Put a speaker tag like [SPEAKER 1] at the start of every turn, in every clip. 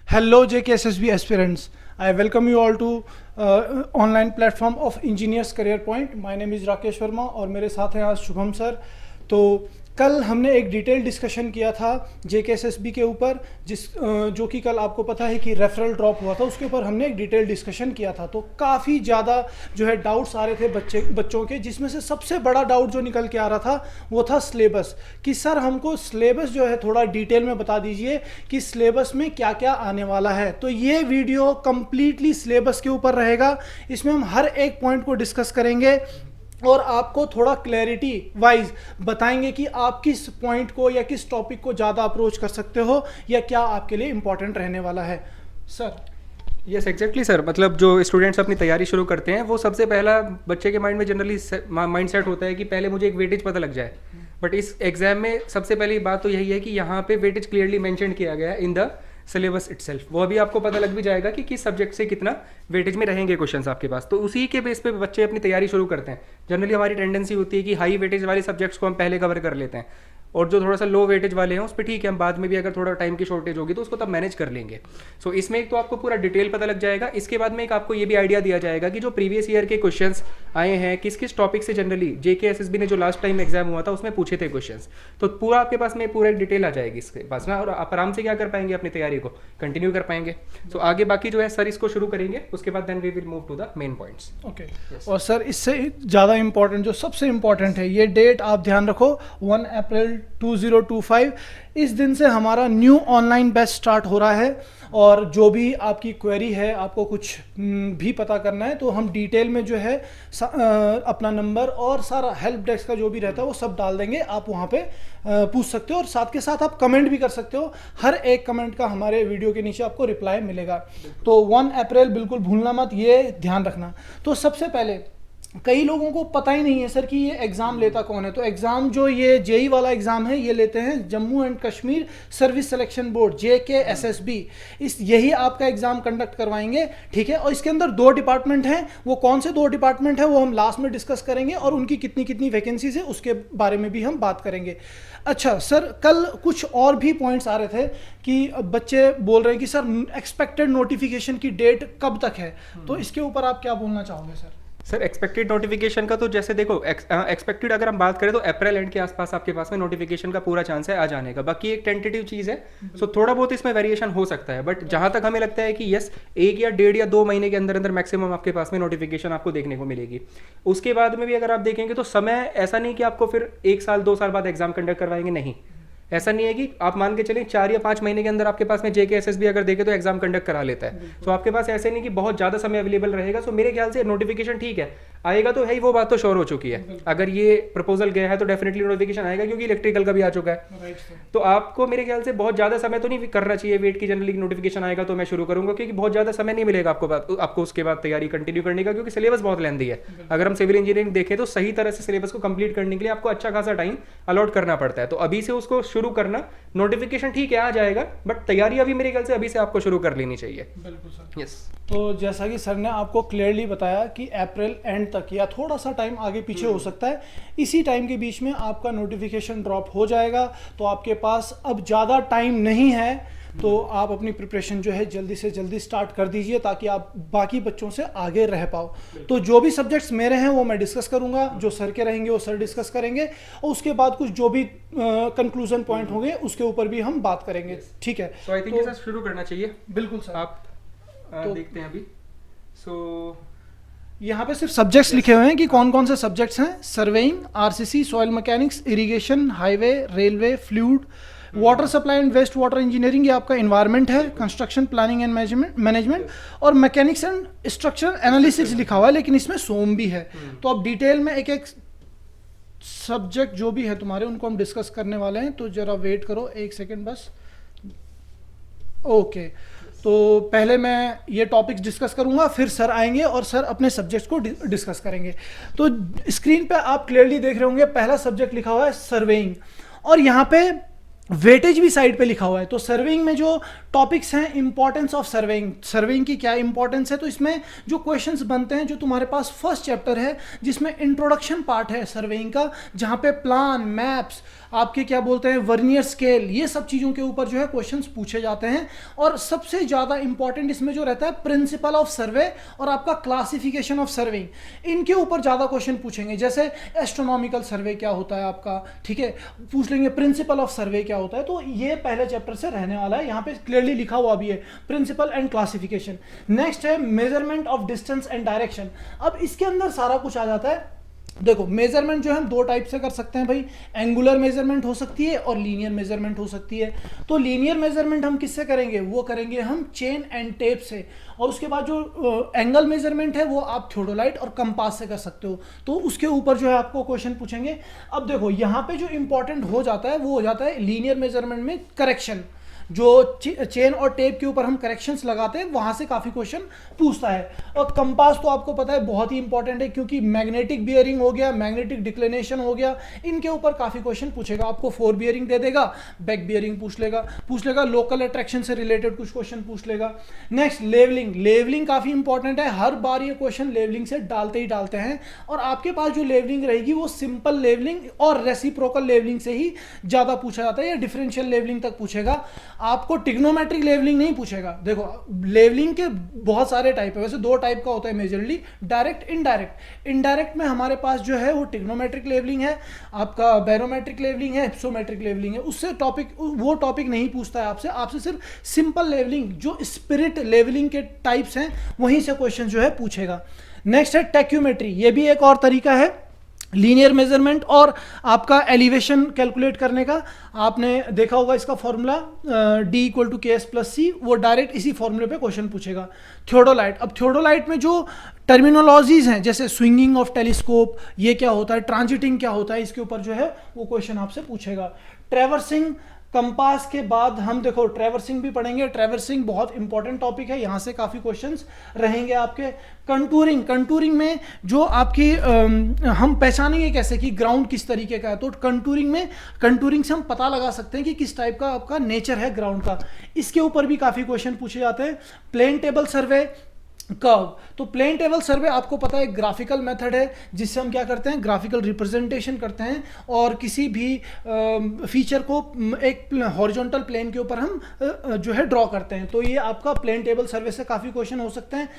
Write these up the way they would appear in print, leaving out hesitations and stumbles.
[SPEAKER 1] Hello JKSSB aspirants. I welcome you all to online platform of Engineers Career Point. My name is Rakesh Verma और मेरे साथ हैं आज Shubham sir. तो कल हमने एक डिटेल डिस्कशन किया था JKSSB के ऊपर जो कि कल आपको पता है कि रेफरल ड्रॉप हुआ था, उसके ऊपर हमने एक डिटेल डिस्कशन किया था। तो काफ़ी ज़्यादा जो है डाउट्स आ रहे थे बच्चों के, जिसमें से सबसे बड़ा डाउट जो निकल के आ रहा था वो था सिलेबस, कि सर हमको सिलेबस जो है थोड़ा डिटेल में बता दीजिए कि सिलेबस में क्या क्या आने वाला है। तो ये वीडियो कंप्लीटली सिलेबस के ऊपर रहेगा। इसमें हम हर एक पॉइंट को डिस्कस करेंगे और आपको थोड़ा क्लैरिटी वाइज बताएंगे कि आप किस पॉइंट को या किस टॉपिक को ज़्यादा अप्रोच कर सकते हो या क्या आपके लिए इम्पोर्टेंट रहने वाला है। सर
[SPEAKER 2] यस एग्जैक्टली सर, मतलब जो स्टूडेंट्स अपनी तैयारी शुरू करते हैं वो सबसे पहला बच्चे के माइंड में जनरली माइंड सेट होता है कि पहले मुझे एक वेटेज पता लग जाए। बट इस एग्जाम में सबसे पहली बात तो यही है कि यहाँ पे वेटेज क्लियरली मेंशन किया गया है इन द सिलेबस इटसेल्फ। वो अभी आपको पता लग भी जाएगा कि किस सब्जेक्ट से कितना वेटेज में रहेंगे क्वेश्चंस आपके पास। तो उसी के बेस पे बच्चे अपनी तैयारी शुरू करते हैं। जनरली हमारी टेंडेंसी होती है कि हाई वेटेज वाले सब्जेक्ट्स को हम पहले कवर कर लेते हैं और जो थोड़ा सा लो वेटेज वाले हैं उस पर ठीक है, हम बाद में भी अगर थोड़ा टाइम की शॉर्टेज होगी तो उसको तब मैनेज कर लेंगे। सो इसमें एक तो आपको पूरा डिटेल पता लग जाएगा। इसके बाद में एक आपको ये भी आइडिया दिया जाएगा कि जो प्रीवियस ईयर के क्वेश्चंस आए हैं किस किस टॉपिक से जनरली JKSSB ने जो लास्ट टाइम एग्जाम हुआ था उसमें पूछे थे क्वेश्चंस, तो पूरा आपके पास में पूरा एक डिटेल आ जाएगी इसके पास ना, और आप आराम से क्या कर पाएंगे, अपनी तैयारी को कंटिन्यू कर पाएंगे। सो आगे बाकी जो है सर इसको शुरू करेंगे, उसके बाद then we will move to the main points.
[SPEAKER 1] Okay. और सर इससे ज़्यादा इम्पोर्टेंट, जो सबसे इम्पोर्टेंट है, ये डेट आप ध्यान रखो, 1 अप्रैल 2025। इस दिन से हमारा न्यू ऑनलाइन बैच स्टार्ट हो रहा है और जो भी आपकी क्वेरी है, आपको कुछ भी पता करना है तो हम डिटेल में जो है अपना नंबर और सारा हेल्प डेस्क का जो भी रहता है वो सब डाल देंगे। आप वहाँ पे पूछ सकते हो और साथ के साथ आप कमेंट भी कर सकते हो। हर एक कमेंट का हमारे वीडियो के नीचे आपको रिप्लाई मिलेगा। तो 1 अप्रैल बिल्कुल भूलना मत, ये ध्यान रखना। तो सबसे पहले कई लोगों को पता ही नहीं है सर कि ये एग्ज़ाम लेता कौन है। तो एग्ज़ाम जो ये जेई वाला एग्ज़ाम है ये लेते हैं Jammu and Kashmir service selection board JKSSB। यही आपका एग्ज़ाम कंडक्ट करवाएंगे, ठीक है। और इसके अंदर 2 डिपार्टमेंट हैं। वो कौन से 2 डिपार्टमेंट हैं वो हम लास्ट में डिस्कस करेंगे और उनकी कितनी कितनी वैकेंसीज है उसके बारे में भी हम बात करेंगे। अच्छा सर, कल कुछ और भी पॉइंट्स आ रहे थे कि बच्चे बोल रहे हैं कि सर एक्सपेक्टेड नोटिफिकेशन की डेट कब तक है, तो इसके ऊपर आप क्या बोलना चाहोगे सर?
[SPEAKER 2] सर एक्सपेक्टेड नोटिफिकेशन का तो जैसे देखो एक्सपेक्टेड अगर हम बात करें तो अप्रैल एंड के आसपास आपके पास में नोटिफिकेशन का पूरा चांस है आ जाने का। बाकी एक टेंटेटिव चीज़ है, सो थोड़ा बहुत इसमें वेरिएशन हो सकता है। बट जहां तक हमें लगता है कि यस 1 या 1.5 या 2 महीने के अंदर अंदर मैक्सिमम आपके पास में नोटिफिकेशन आपको देखने को मिलेगी। उसके बाद में भी अगर आप देखेंगे तो समय ऐसा नहीं कि आपको फिर 1 साल 2 साल बाद एग्जाम कंडक्ट करवाएंगे, नहीं ऐसा नहीं है कि आप मान के चलें 4 या 5 महीने के अंदर आपके पास में JKSSB अगर देखे तो एग्जाम कंडक्ट करा लेता है। तो आपके पास ऐसे नहीं कि बहुत ज़्यादा समय अवेलेबल रहेगा। सो मेरे ख्याल से नोटिफिकेशन ठीक है आएगा तो है ही, वो बात तो श्योर हो चुकी है। अगर ये प्रपोजल गया है तो डेफिनेटली नोटिफिकेशन आएगा क्योंकि इलेक्ट्रिकल का भी आ चुका है। तो आपको मेरे ख्याल से बहुत ज़्यादा समय तो नहीं करना चाहिए वेट की जनरली नोटिफिकेशन आएगा तो मैं शुरू करूंगा, क्योंकि बहुत ज़्यादा समय नहीं मिलेगा आपको उसके बाद तैयारी कंटिन्यू करने का, क्योंकि सिलेबस बहुत लेंथी है। अगर हम सिविल इंजीनियरिंग देखें तो सही तरह से सिलेबस को कंप्लीट करने के लिए आपको अच्छा खासा टाइम अलॉट करना पड़ता है। तो अभी से उसको शुरू करना, नोटिफिकेशन ठीक है आ जाएगा बट तैयारी अभी मेरे ख्याल से अभी से आपको शुरू कर लेनी चाहिए।
[SPEAKER 1] बिल्कुल सर।
[SPEAKER 2] यस
[SPEAKER 1] तो जैसा कि सर ने आपको क्लियरली बताया कि अप्रैल एंड तक या थोड़ा सा टाइम आगे पीछे हो सकता है, इसी टाइम के बीच में आपका नोटिफिकेशन ड्रॉप हो जाएगा। तो आपके पास अब ज़्यादा टाइम नहीं है, तो आप अपनी प्रिपरेशन जो है जल्दी से जल्दी स्टार्ट कर दीजिए ताकि आप बाकी बच्चों से आगे रह पाओ। तो जो भी सब्जेक्ट्स मेरे हैं वो मैं डिस्कस करूंगा, जो सर के रहेंगे वो सर डिस्कस करेंगे और उसके बाद कुछ जो भी कंक्लूजन पॉइंट होंगे उसके ऊपर भी हम बात करेंगे, ठीक है।
[SPEAKER 2] सो आई थिंक सर शुरू करना चाहिए।
[SPEAKER 1] बिल्कुल सर।
[SPEAKER 2] आप तो देखते हैं अभी। सो
[SPEAKER 1] यहाँ पे सिर्फ सब्जेक्ट्स लिखे हुए हैं कि कौन कौन से सब्जेक्ट्स हैं। Surveying, RCC, soil mechanics, irrigation, highway, railway, fluid, water supply and waste water engineering, ये आपका इन्वायरमेंट है, कंस्ट्रक्शन प्लानिंग एंड मैनेजमेंट और मैकेनिक्स एंड स्ट्रक्चर एनालिसिस लिखा हुआ है, लेकिन इसमें सोम भी है। तो अब डिटेल में एक एक सब्जेक्ट जो भी है तुम्हारे उनको हम डिस्कस करने वाले हैं, तो जरा वेट करो 1 सेकेंड बस। ओके, तो पहले मैं ये टॉपिक्स डिस्कस करूंगा, फिर सर आएंगे और सर अपने सब्जेक्ट्स को डिस्कस करेंगे। तो स्क्रीन पे आप क्लियरली देख रहे होंगे पहला सब्जेक्ट लिखा हुआ है सर्वेइंग, और यहाँ पे वेटेज भी साइड पे लिखा हुआ है। तो सर्वेइंग में जो टॉपिक्स हैं, इंपॉर्टेंस ऑफ सर्वेइंग, सर्वेइंग की क्या इंपॉर्टेंस है, तो इसमें जो क्वेश्चंस बनते हैं, जो तुम्हारे पास फर्स्ट चैप्टर है जिसमें इंट्रोडक्शन पार्ट है सर्वेइंग का, जहाँ पे प्लान, मैप्स, आपके क्या बोलते हैं वर्नियर स्केल, ये सब चीज़ों के ऊपर जो है क्वेश्चंस पूछे जाते हैं। और सबसे ज़्यादा इंपॉर्टेंट इसमें जो रहता है प्रिंसिपल ऑफ सर्वे और आपका क्लासिफिकेशन ऑफ सर्वेइंग, इनके ऊपर ज़्यादा क्वेश्चन पूछेंगे। जैसे एस्ट्रोनॉमिकल सर्वे क्या होता है आपका, ठीक है, पूछ लेंगे प्रिंसिपल ऑफ सर्वे क्या होता है। तो ये पहले चैप्टर से रहने वाला है, यहाँ पे क्लियरली लिखा हुआ भी है प्रिंसिपल एंड क्लासिफिकेशन। नेक्स्ट है measurement of distance and direction. अब इसके अंदर सारा कुछ आ जाता है। देखो मेजरमेंट जो है हम दो टाइप से कर सकते हैं भाई, एंगुलर मेजरमेंट हो सकती है और लीनियर मेजरमेंट हो सकती है। तो लीनियर मेजरमेंट हम किससे करेंगे, वो करेंगे हम चेन एंड टेप से। और उसके बाद जो एंगल मेजरमेंट है वो आप थियोडोलाइट और कंपास से कर सकते हो। तो उसके ऊपर जो है आपको क्वेश्चन पूछेंगे। अब देखो यहाँ पे जो इंपॉर्टेंट हो जाता है वो हो जाता है लीनियर मेजरमेंट में करेक्शन, जो चेन और टेप के ऊपर हम करेक्शंस लगाते हैं वहां से काफी क्वेश्चन पूछता है। और कंपास तो आपको पता है बहुत ही इंपॉर्टेंट है, क्योंकि मैग्नेटिक बियरिंग हो गया, मैग्नेटिक डिक्लिनेशन हो गया, इनके ऊपर काफी क्वेश्चन पूछेगा। आपको फोर बियरिंग दे देगा, बैक बियरिंग पूछ लेगा, लोकल अट्रैक्शन से रिलेटेड कुछ क्वेश्चन पूछ लेगा। नेक्स्ट लेवलिंग, लेवलिंग काफी इंपॉर्टेंट है, हर बार ये क्वेश्चन लेवलिंग से डालते ही डालते हैं। और आपके पास जो लेवलिंग रहेगी वो सिंपल लेवलिंग और रेसिप्रोकल लेवलिंग से ही ज्यादा पूछा जाता है, या डिफरेंशियल लेवलिंग तक पूछेगा। आपको टिग्नोमेट्रिक लेवलिंग नहीं पूछेगा। देखो लेवलिंग के बहुत सारे टाइप है, वैसे दो टाइप का होता है मेजरली, डायरेक्ट इनडायरेक्ट। इनडायरेक्ट में हमारे पास जो है वो टिग्नोमेट्रिक लेवलिंग है, आपका बैरोमेट्रिक लेवलिंग है, हिप्सोमेट्रिक लेवलिंग है। उससे वो टॉपिक नहीं पूछता है आपसे सिर्फ सिंपल लेवलिंग, जो स्पिरिट लेवलिंग के टाइप्स हैं वहीं से क्वेश्चन जो है पूछेगा। नेक्स्ट है टेक्यूमेट्री, ये भी एक और तरीका है लीनियर मेजरमेंट और आपका एलिवेशन कैलकुलेट करने का। आपने देखा होगा इसका फॉर्मूला D = KS+C, वो डायरेक्ट इसी फॉर्मूले पे क्वेश्चन पूछेगा। थियोडोलाइट, अब थियोडोलाइट में जो टर्मिनोलॉजीज हैं जैसे स्विंगिंग ऑफ टेलीस्कोप, ये क्या होता है, ट्रांजिटिंग क्या होता है, इसके ऊपर जो है वो क्वेश्चन आपसे पूछेगा। ट्रैवर्सिंग, कंपास के बाद हम देखो ट्रैवर्सिंग भी पढ़ेंगे। ट्रैवर्सिंग बहुत इंपॉर्टेंट टॉपिक है, यहाँ से काफ़ी क्वेश्चंस रहेंगे आपके। कंटूरिंग, कंटूरिंग में जो आपकी हम पहचानेंगे कैसे कि ग्राउंड किस तरीके का है, तो कंटूरिंग से हम पता लगा सकते हैं कि किस टाइप का आपका नेचर है ग्राउंड का। इसके ऊपर भी काफ़ी क्वेश्चन पूछे जाते हैं। प्लेन टेबल सर्वे, कर्व, तो प्लेन टेबल सर्वे आपको पता है ग्राफिकल मेथड है जिससे हम क्या करते हैं, ग्राफिकल रिप्रेजेंटेशन करते हैं और किसी भी फीचर को एक हॉरिजॉन्टल प्लेन के ऊपर हम जो है ड्रॉ करते हैं। तो ये आपका प्लेन टेबल सर्वे से काफ़ी क्वेश्चन हो सकते हैं।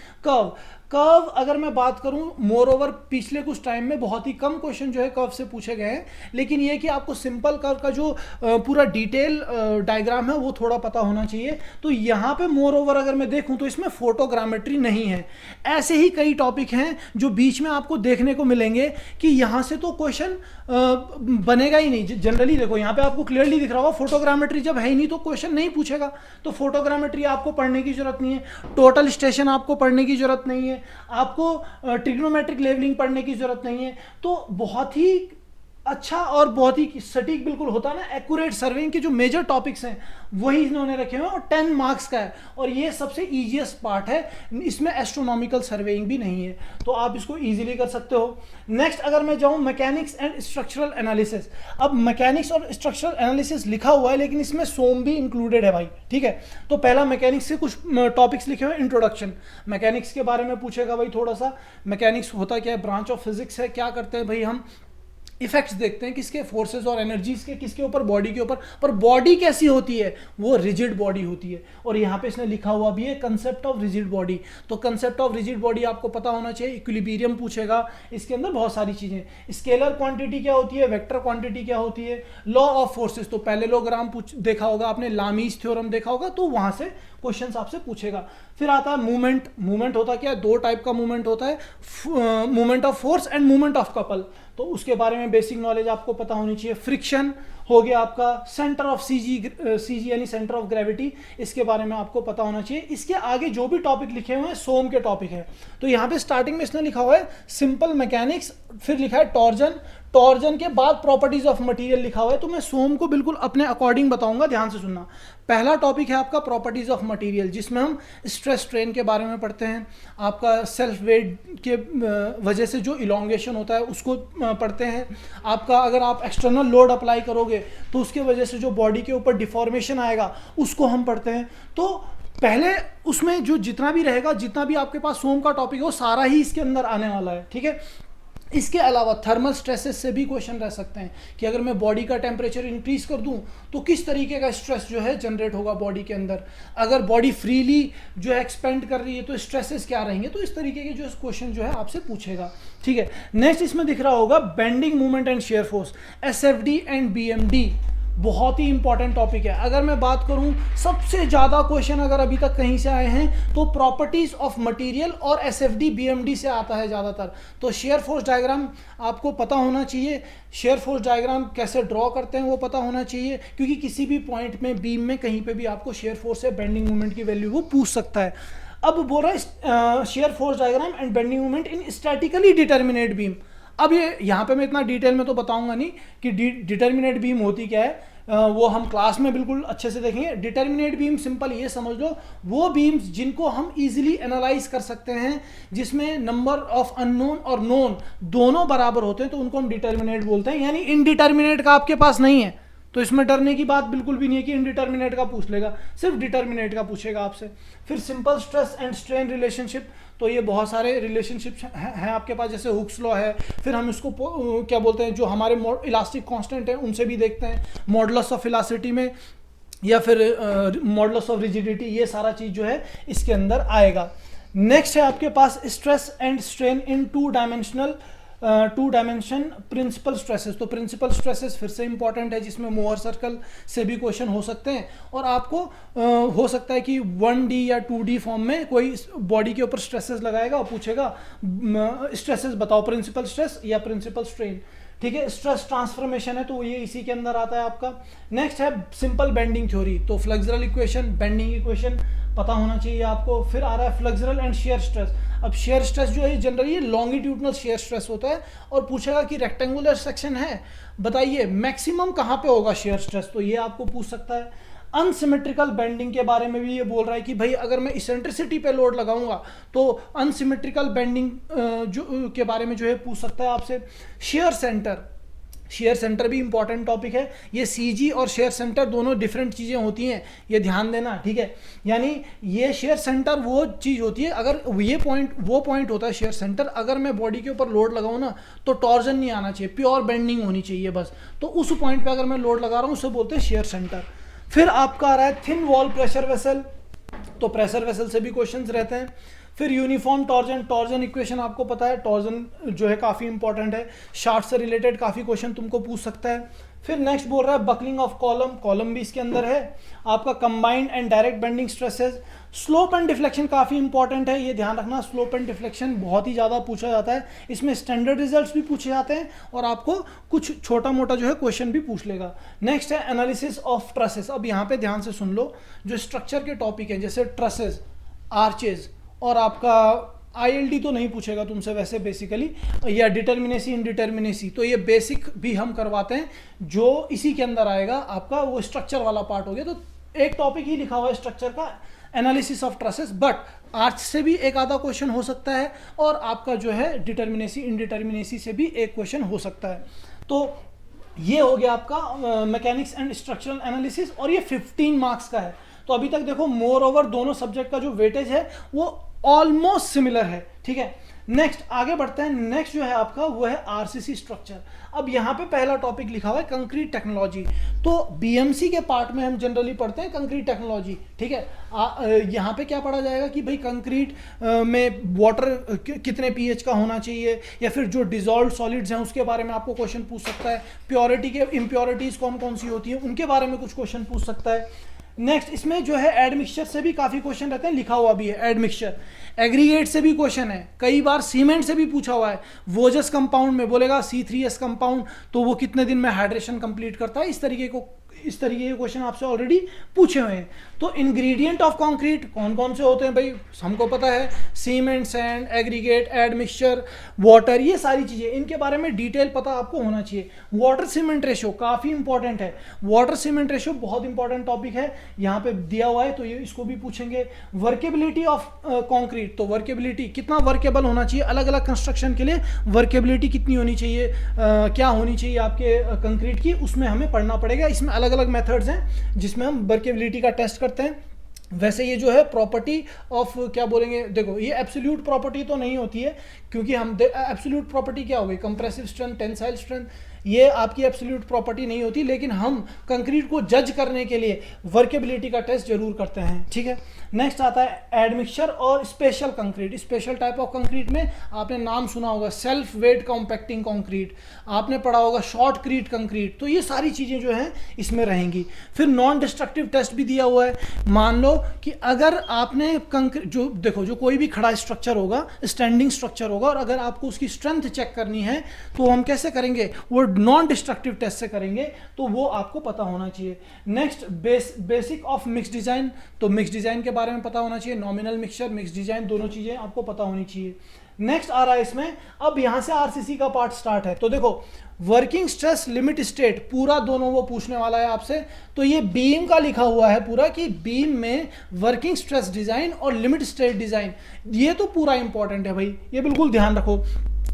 [SPEAKER 1] कर्व अगर मैं बात करूं, मोर ओवर पिछले कुछ टाइम में बहुत ही कम क्वेश्चन जो है कर्व से पूछे गए हैं, लेकिन ये कि आपको सिंपल कर्व का जो पूरा डिटेल डायग्राम है वो थोड़ा पता होना चाहिए। तो यहाँ पे मोर ओवर अगर मैं देखूं तो इसमें फोटोग्रामेट्री नहीं है। ऐसे ही कई टॉपिक हैं जो बीच में आपको देखने को मिलेंगे कि यहाँ से तो क्वेश्चन बनेगा ही नहीं। जनरली देखो यहाँ पे आपको क्लियरली दिख रहा होगा, फोटोग्रामेट्री जब है ही नहीं तो क्वेश्चन नहीं पूछेगा। तो फोटोग्रामेट्री आपको पढ़ने की जरूरत नहीं है, टोटल स्टेशन आपको पढ़ने की जरूरत नहीं है, आपको ट्रिग्नोमेट्रिक लेवलिंग पढ़ने की जरूरत नहीं है। तो बहुत ही अच्छा और बहुत ही सटीक बिल्कुल होता है ना, एक्यूरेट सर्वेइंग के जो मेजर टॉपिक्स हैं वही इन्होंने रखे हुए हैं और 10 मार्क्स का है। और ये सबसे इजीएस्ट पार्ट है, इसमें एस्ट्रोनॉमिकल सर्वेइंग भी नहीं है, तो आप इसको इजीली कर सकते हो। नेक्स्ट अगर मैं जाऊं मैकेनिक्स एंड स्ट्रक्चरल एनालिसिस, अब मैकेनिक्स और स्ट्रक्चरल एनालिसिस लिखा हुआ है लेकिन इसमें सोम भी इंक्लूडेड है भाई, ठीक है। तो पहला मैकेनिक्स से कुछ टॉपिक्स लिखे हुए, इंट्रोडक्शन, मैकेनिक्स के बारे में पूछेगा भाई थोड़ा सा, मैकेनिक्स होता क्या है, ब्रांच ऑफ फिजिक्स है, क्या करते हैं भाई हम, इफेक्ट्स देखते हैं किसके, फोर्सेस और एनर्जीज के, किसके ऊपर, बॉडी के ऊपर। पर बॉडी कैसी होती है, वो रिजिड बॉडी होती है। और यहाँ पे इसने लिखा हुआ भी है कंसेप्ट ऑफ रिजिड बॉडी, तो कंसेप्ट ऑफ रिजिड बॉडी आपको पता होना चाहिए। इक्विलिब्रियम पूछेगा, इसके अंदर बहुत सारी चीजें, स्केलर क्वांटिटी क्या होती है, वेक्टर क्वांटिटी क्या होती है, लॉ ऑफ फोर्सेस, तो पैरेललोग्राम देखा होगा आपने, लामीज थ्योरम देखा होगा, तो वहां से क्वेश्चंस आपसे पूछेगा। फिर आता है मूवमेंट, मूवमेंट होता क्या है, दो टाइप का मूवमेंट होता है, movement of force and movement of couple, तो उसके बारे में बेसिक नॉलेज आपको पता होनी चाहिए। फ्रिक्शन हो गया आपका, सेंटर ऑफ सीजी यानी सेंटर ऑफ ग्रेविटी, इसके बारे में आपको पता होना चाहिए। इसके आगे जो भी टॉपिक लिखे हुए हैं सोम के टॉपिक है, तो यहाँ पे स्टार्टिंग में इसने लिखा हुआ है सिंपल मैकेनिक्स, फिर लिखा है टॉर्जन, टॉर्जन के बाद प्रॉपर्टीज ऑफ मटेरियल लिखा हुआ है, तो मैं सोम को बिल्कुल अपने अकॉर्डिंग बताऊंगा, ध्यान से सुनना। पहला टॉपिक है आपका प्रॉपर्टीज ऑफ मटेरियल, जिसमें हम स्ट्रेस स्ट्रेन के बारे में पढ़ते हैं, आपका सेल्फ वेट के वजह से जो इलोंगेशन होता है उसको पढ़ते हैं, आपका अगर आप एक्सटर्नल लोड अप्लाई करोगे तो उसके वजह से जो बॉडी के ऊपर डिफॉर्मेशन आएगा उसको हम पढ़ते हैं। तो पहले उसमें जो जितना भी रहेगा, जितना भी आपके पास सोम का टॉपिक है वो सारा ही इसके अंदर आने वाला है, ठीक है। इसके अलावा थर्मल स्ट्रेसेस से भी क्वेश्चन रह सकते हैं कि अगर मैं बॉडी का टेम्परेचर इंक्रीज कर दूं तो किस तरीके का स्ट्रेस जो है जनरेट होगा बॉडी के अंदर, अगर बॉडी फ्रीली जो है एक्सपेंड कर रही है तो स्ट्रेसेस क्या रहेंगे। तो इस तरीके के जो क्वेश्चन जो है आपसे पूछेगा, ठीक है। नेक्स्ट इसमें दिख रहा होगा bending movement and shear force, SFD and BMD, बहुत ही इंपॉर्टेंट टॉपिक है। अगर मैं बात करूं सबसे ज़्यादा क्वेश्चन अगर अभी तक कहीं से आए हैं तो प्रॉपर्टीज ऑफ मटेरियल और एसएफडी बीएमडी से आता है ज़्यादातर। तो शेयर फोर्स डायग्राम आपको पता होना चाहिए, शेयर फोर्स डायग्राम कैसे ड्रॉ करते हैं वो पता होना चाहिए, क्योंकि किसी भी पॉइंट में बीम में कहीं पे भी आपको शेयर फोर्स या बेंडिंग मोमेंट की वैल्यू वो पूछ सकता है। अब बोल रहा है shear force diagram and bending moment in statically determinate beam. अब ये यहाँ पे मैं इतना डिटेल में तो बताऊंगा नहीं कि डिटर्मिनेट बीम होती क्या है, वो हम क्लास में बिल्कुल अच्छे से देखेंगे। डिटर्मिनेट बीम सिंपल ये समझ लो, वो बीम्स जिनको हम इजीली एनालाइज कर सकते हैं, जिसमें नंबर ऑफ अननोन और नोन दोनों बराबर होते हैं, तो उनको हम डिटर्मिनेट बोलते हैं। यानी इनडिटर्मिनेट का आपके पास नहीं है तो इसमें डरने की बात बिल्कुल भी नहीं है कि इनडिटर्मिनेट का पूछ लेगा, सिर्फ डिटर्मिनेट का पूछेगा आपसे। फिर simple stress and strain relationship, तो ये बहुत सारे रिलेशनशिप हैं आपके पास, जैसे हुक्स लॉ है। फिर हम इसको क्या बोलते हैं, जो हमारे इलास्टिक कांस्टेंट है उनसे भी देखते हैं, मॉडुलस ऑफ इलास्टिसिटी में, या फिर मॉडुलस ऑफ रिजिडिटी, ये सारा चीज़ जो है इसके अंदर आएगा। नेक्स्ट है आपके पास stress and strain in two dimension principal stresses. तो प्रिंसिपल स्ट्रेसेस फिर से इंपॉर्टेंट है, जिसमें मोहर सर्कल से भी क्वेश्चन हो सकते हैं, और आपको हो सकता है कि 1D या 2D फॉर्म में कोई बॉडी के ऊपर स्ट्रेसेस लगाएगा और पूछेगा स्ट्रेसेस बताओ, प्रिंसिपल स्ट्रेस या प्रिंसिपल स्ट्रेन, ठीक है। स्ट्रेस ट्रांसफॉर्मेशन है तो ये इसी के अंदर आता है आपका। नेक्स्ट है सिंपल बेंडिंग थ्योरी, तो फ्लेक्सुरल इक्वेशन, बेंडिंग इक्वेशन पता होना चाहिए आपको। फिर आ रहा है फ्लेक्सुरल एंड शेयर स्ट्रेस। अब शेयर स्ट्रेस जो है जनरली लॉन्गिट्यूडनल शेयर स्ट्रेस होता है, और पूछेगा कि रेक्टेंगुलर सेक्शन है, बताइए मैक्सिमम कहाँ पे होगा शेयर स्ट्रेस, तो ये आपको पूछ सकता है। अनसिमेट्रिकल बेंडिंग के बारे में भी ये बोल रहा है कि भाई अगर मैं इसेंट्रिसिटी पे लोड लगाऊंगा तो अनसिमेट्रिकल बेंडिंग जो के बारे में जो है पूछ सकता है आपसे। शेयर सेंटर भी इंपॉर्टेंट टॉपिक है। ये सीजी और शेयर सेंटर दोनों डिफरेंट चीज़ें होती हैं, ये ध्यान देना, ठीक है। यानी ये शेयर सेंटर वो चीज़ होती है, अगर ये वो पॉइंट होता है शेयर सेंटर, अगर मैं बॉडी के ऊपर लोड लगाऊँ ना तो टॉर्जन नहीं आना चाहिए, प्योर बेंडिंग होनी चाहिए बस। तो उस पॉइंट पे अगर मैं लोड लगा रहा हूँ उसे बोलते हैं शेयर सेंटर। फिर आपका आ रहा है थिन वॉल प्रेशर वेसल, तो प्रेशर वेसल से भी क्वेश्चंस रहते हैं। फिर यूनिफॉर्म टॉर्जन इक्वेशन आपको पता है, टॉर्जन जो है काफ़ी इंपॉर्टेंट है, शाफ्ट से रिलेटेड काफ़ी क्वेश्चन तुमको पूछ सकता है। फिर नेक्स्ट बोल रहा है बकलिंग ऑफ कॉलम भी इसके अंदर है आपका। Combined and direct bending stresses, slope and deflection काफ़ी इंपॉर्टेंट है, ये ध्यान रखना, स्लोप एंड डिफ्लेक्शन बहुत ही ज़्यादा पूछा जाता है, इसमें स्टैंडर्ड रिजल्ट्स भी पूछे जाते हैं और आपको कुछ छोटा मोटा जो है क्वेश्चन भी पूछ लेगा। नेक्स्ट है एनालिसिस ऑफ ट्रसेस। अब यहाँ पे ध्यान से सुन लो, जो स्ट्रक्चर के टॉपिक हैं जैसे ट्रसेस, आर्चेज, और आपका आईएलडी तो नहीं पूछेगा तुमसे वैसे बेसिकली, या डिटर्मिनेसी इनडिटर्मिनेसी, तो ये बेसिक भी हम करवाते हैं, जो इसी के अंदर आएगा आपका, वो स्ट्रक्चर वाला पार्ट हो गया। तो एक टॉपिक ही लिखा हुआ है स्ट्रक्चर का, analysis of trusses, but arch से भी एक आधा क्वेश्चन हो सकता है, और आपका जो है डिटर्मिनेसी इनडिटर्मिनेसी से भी एक क्वेश्चन हो सकता है। तो ये हो गया आपका मैकेनिक्स एंड स्ट्रक्चरल एनालिसिस, और ये 15 मार्क्स का है। तो अभी तक देखो मोर ओवर दोनों सब्जेक्ट का जो वेटेज है वो ऑलमोस्ट सिमिलर है, ठीक है। नेक्स्ट आगे बढ़ते हैं। नेक्स्ट जो है आपका वो है आरसीसी स्ट्रक्चर। अब यहाँ पे पहला टॉपिक लिखा हुआ है कंक्रीट टेक्नोलॉजी। तो बीएमसी के पार्ट में हम जनरली पढ़ते हैं कंक्रीट टेक्नोलॉजी, ठीक है। यहाँ पे क्या पढ़ा जाएगा कि भाई कंक्रीट में वाटर कितने पीएच का होना चाहिए, या फिर जो डिजॉल्व सॉलिड्स हैं उसके बारे में आपको क्वेश्चन पूछ सकता है। प्योरिटी के इम्प्योरिटीज कौन कौन सी होती है उनके बारे में कुछ क्वेश्चन पूछ सकता है। नेक्स्ट इसमें जो है एडमिक्सचर से भी काफ़ी क्वेश्चन रहते हैं, लिखा हुआ भी है एडमिक्सचर। एग्रीगेट से भी क्वेश्चन है, कई बार सीमेंट से भी पूछा हुआ है। वोजस कंपाउंड में बोलेगा C3S कंपाउंड, तो वो कितने दिन में हाइड्रेशन कंप्लीट करता है, इस तरीके को इस तरीके के क्वेश्चन आपसे ऑलरेडी पूछे हुए हैं। तो इंग्रेडिएंट ऑफ कंक्रीट कौन कौन से होते हैं भाई, हमको पता है, cement, sand, aggregate, admixture, water, ये सारी चीज़ें, इनके बारे में डिटेल पता आपको होना चाहिए। वाटर सीमेंट रेशियो काफ़ी इंपॉर्टेंट है, वाटर सीमेंट रेशियो बहुत इंपॉर्टेंट टॉपिक है, यहाँ पे दिया हुआ है तो ये इसको भी पूछेंगे। वर्केबिलिटी ऑफ कंक्रीट, तो वर्केबिलिटी कितना वर्केबल होना चाहिए, अलग अलग कंस्ट्रक्शन के लिए वर्केबिलिटी कितनी होनी चाहिए, क्या होनी चाहिए आपके कंक्रीट की, उसमें हमें पढ़ना पड़ेगा। इसमें अलग अलग मेथड्स हैं जिसमें हम वर्केबिलिटी का टेस्ट करते हैं। वैसे ये जो है प्रॉपर्टी ऑफ क्या बोलेंगे, देखो ये एब्सोल्यूट प्रॉपर्टी तो नहीं होती है, क्योंकि हम एब्सोल्यूट प्रॉपर्टी क्या हो गई, कंप्रेसिव स्ट्रेंथ, टेंसाइल स्ट्रेंथ, ये आपकी एब्सोल्यूट प्रॉपर्टी नहीं होती, लेकिन हम कंक्रीट को जज करने के लिए वर्केबिलिटी का टेस्ट जरूर करते हैं, ठीक है। नेक्स्ट आता है एडमिक्सचर और special concrete. Special type of concrete में आपने नाम सुना होगा सेल्फ वेट कॉम्पैक्टिंग कंक्रीट, आपने पढ़ा होगा शॉर्टक्रीट कंक्रीट, तो ये सारी चीज़ें जो हैं इसमें रहेंगी। फिर नॉन डिस्ट्रक्टिव टेस्ट भी दिया हुआ है। मान लो कि अगर आपने कंक्रीट, जो देखो जो कोई भी खड़ा स्ट्रक्चर होगा, स्टैंडिंग स्ट्रक्चर होगा, और अगर आपको उसकी स्ट्रेंथ चेक करनी है तो हम कैसे करेंगे, वो नॉन डिस्ट्रक्टिव टेस्ट से करेंगे, तो वो आपको पता होना चाहिए। Next basic of mix design, तो मिक्स डिजाइन के बारे में पता होना चाहिए, नॉमिनल मिक्सचर, मिक्स डिजाइन, दोनों चीजें आपको पता होनी चाहिए। नेक्स्ट आ रहा है इसमें, अब यहां से आरसीसी का पार्ट स्टार्ट है। तो देखो वर्किंग स्ट्रेस लिमिट स्टेट पूरा दोनों वो पूछने वाला है आपसे, तो ये बीम का लिखा हुआ है पूरा कि बीम में वर्किंग स्ट्रेस डिजाइन और लिमिट स्टेट डिजाइन, ये तो पूरा इंपॉर्टेंट है भाई, ये बिल्कुल ध्यान रखो।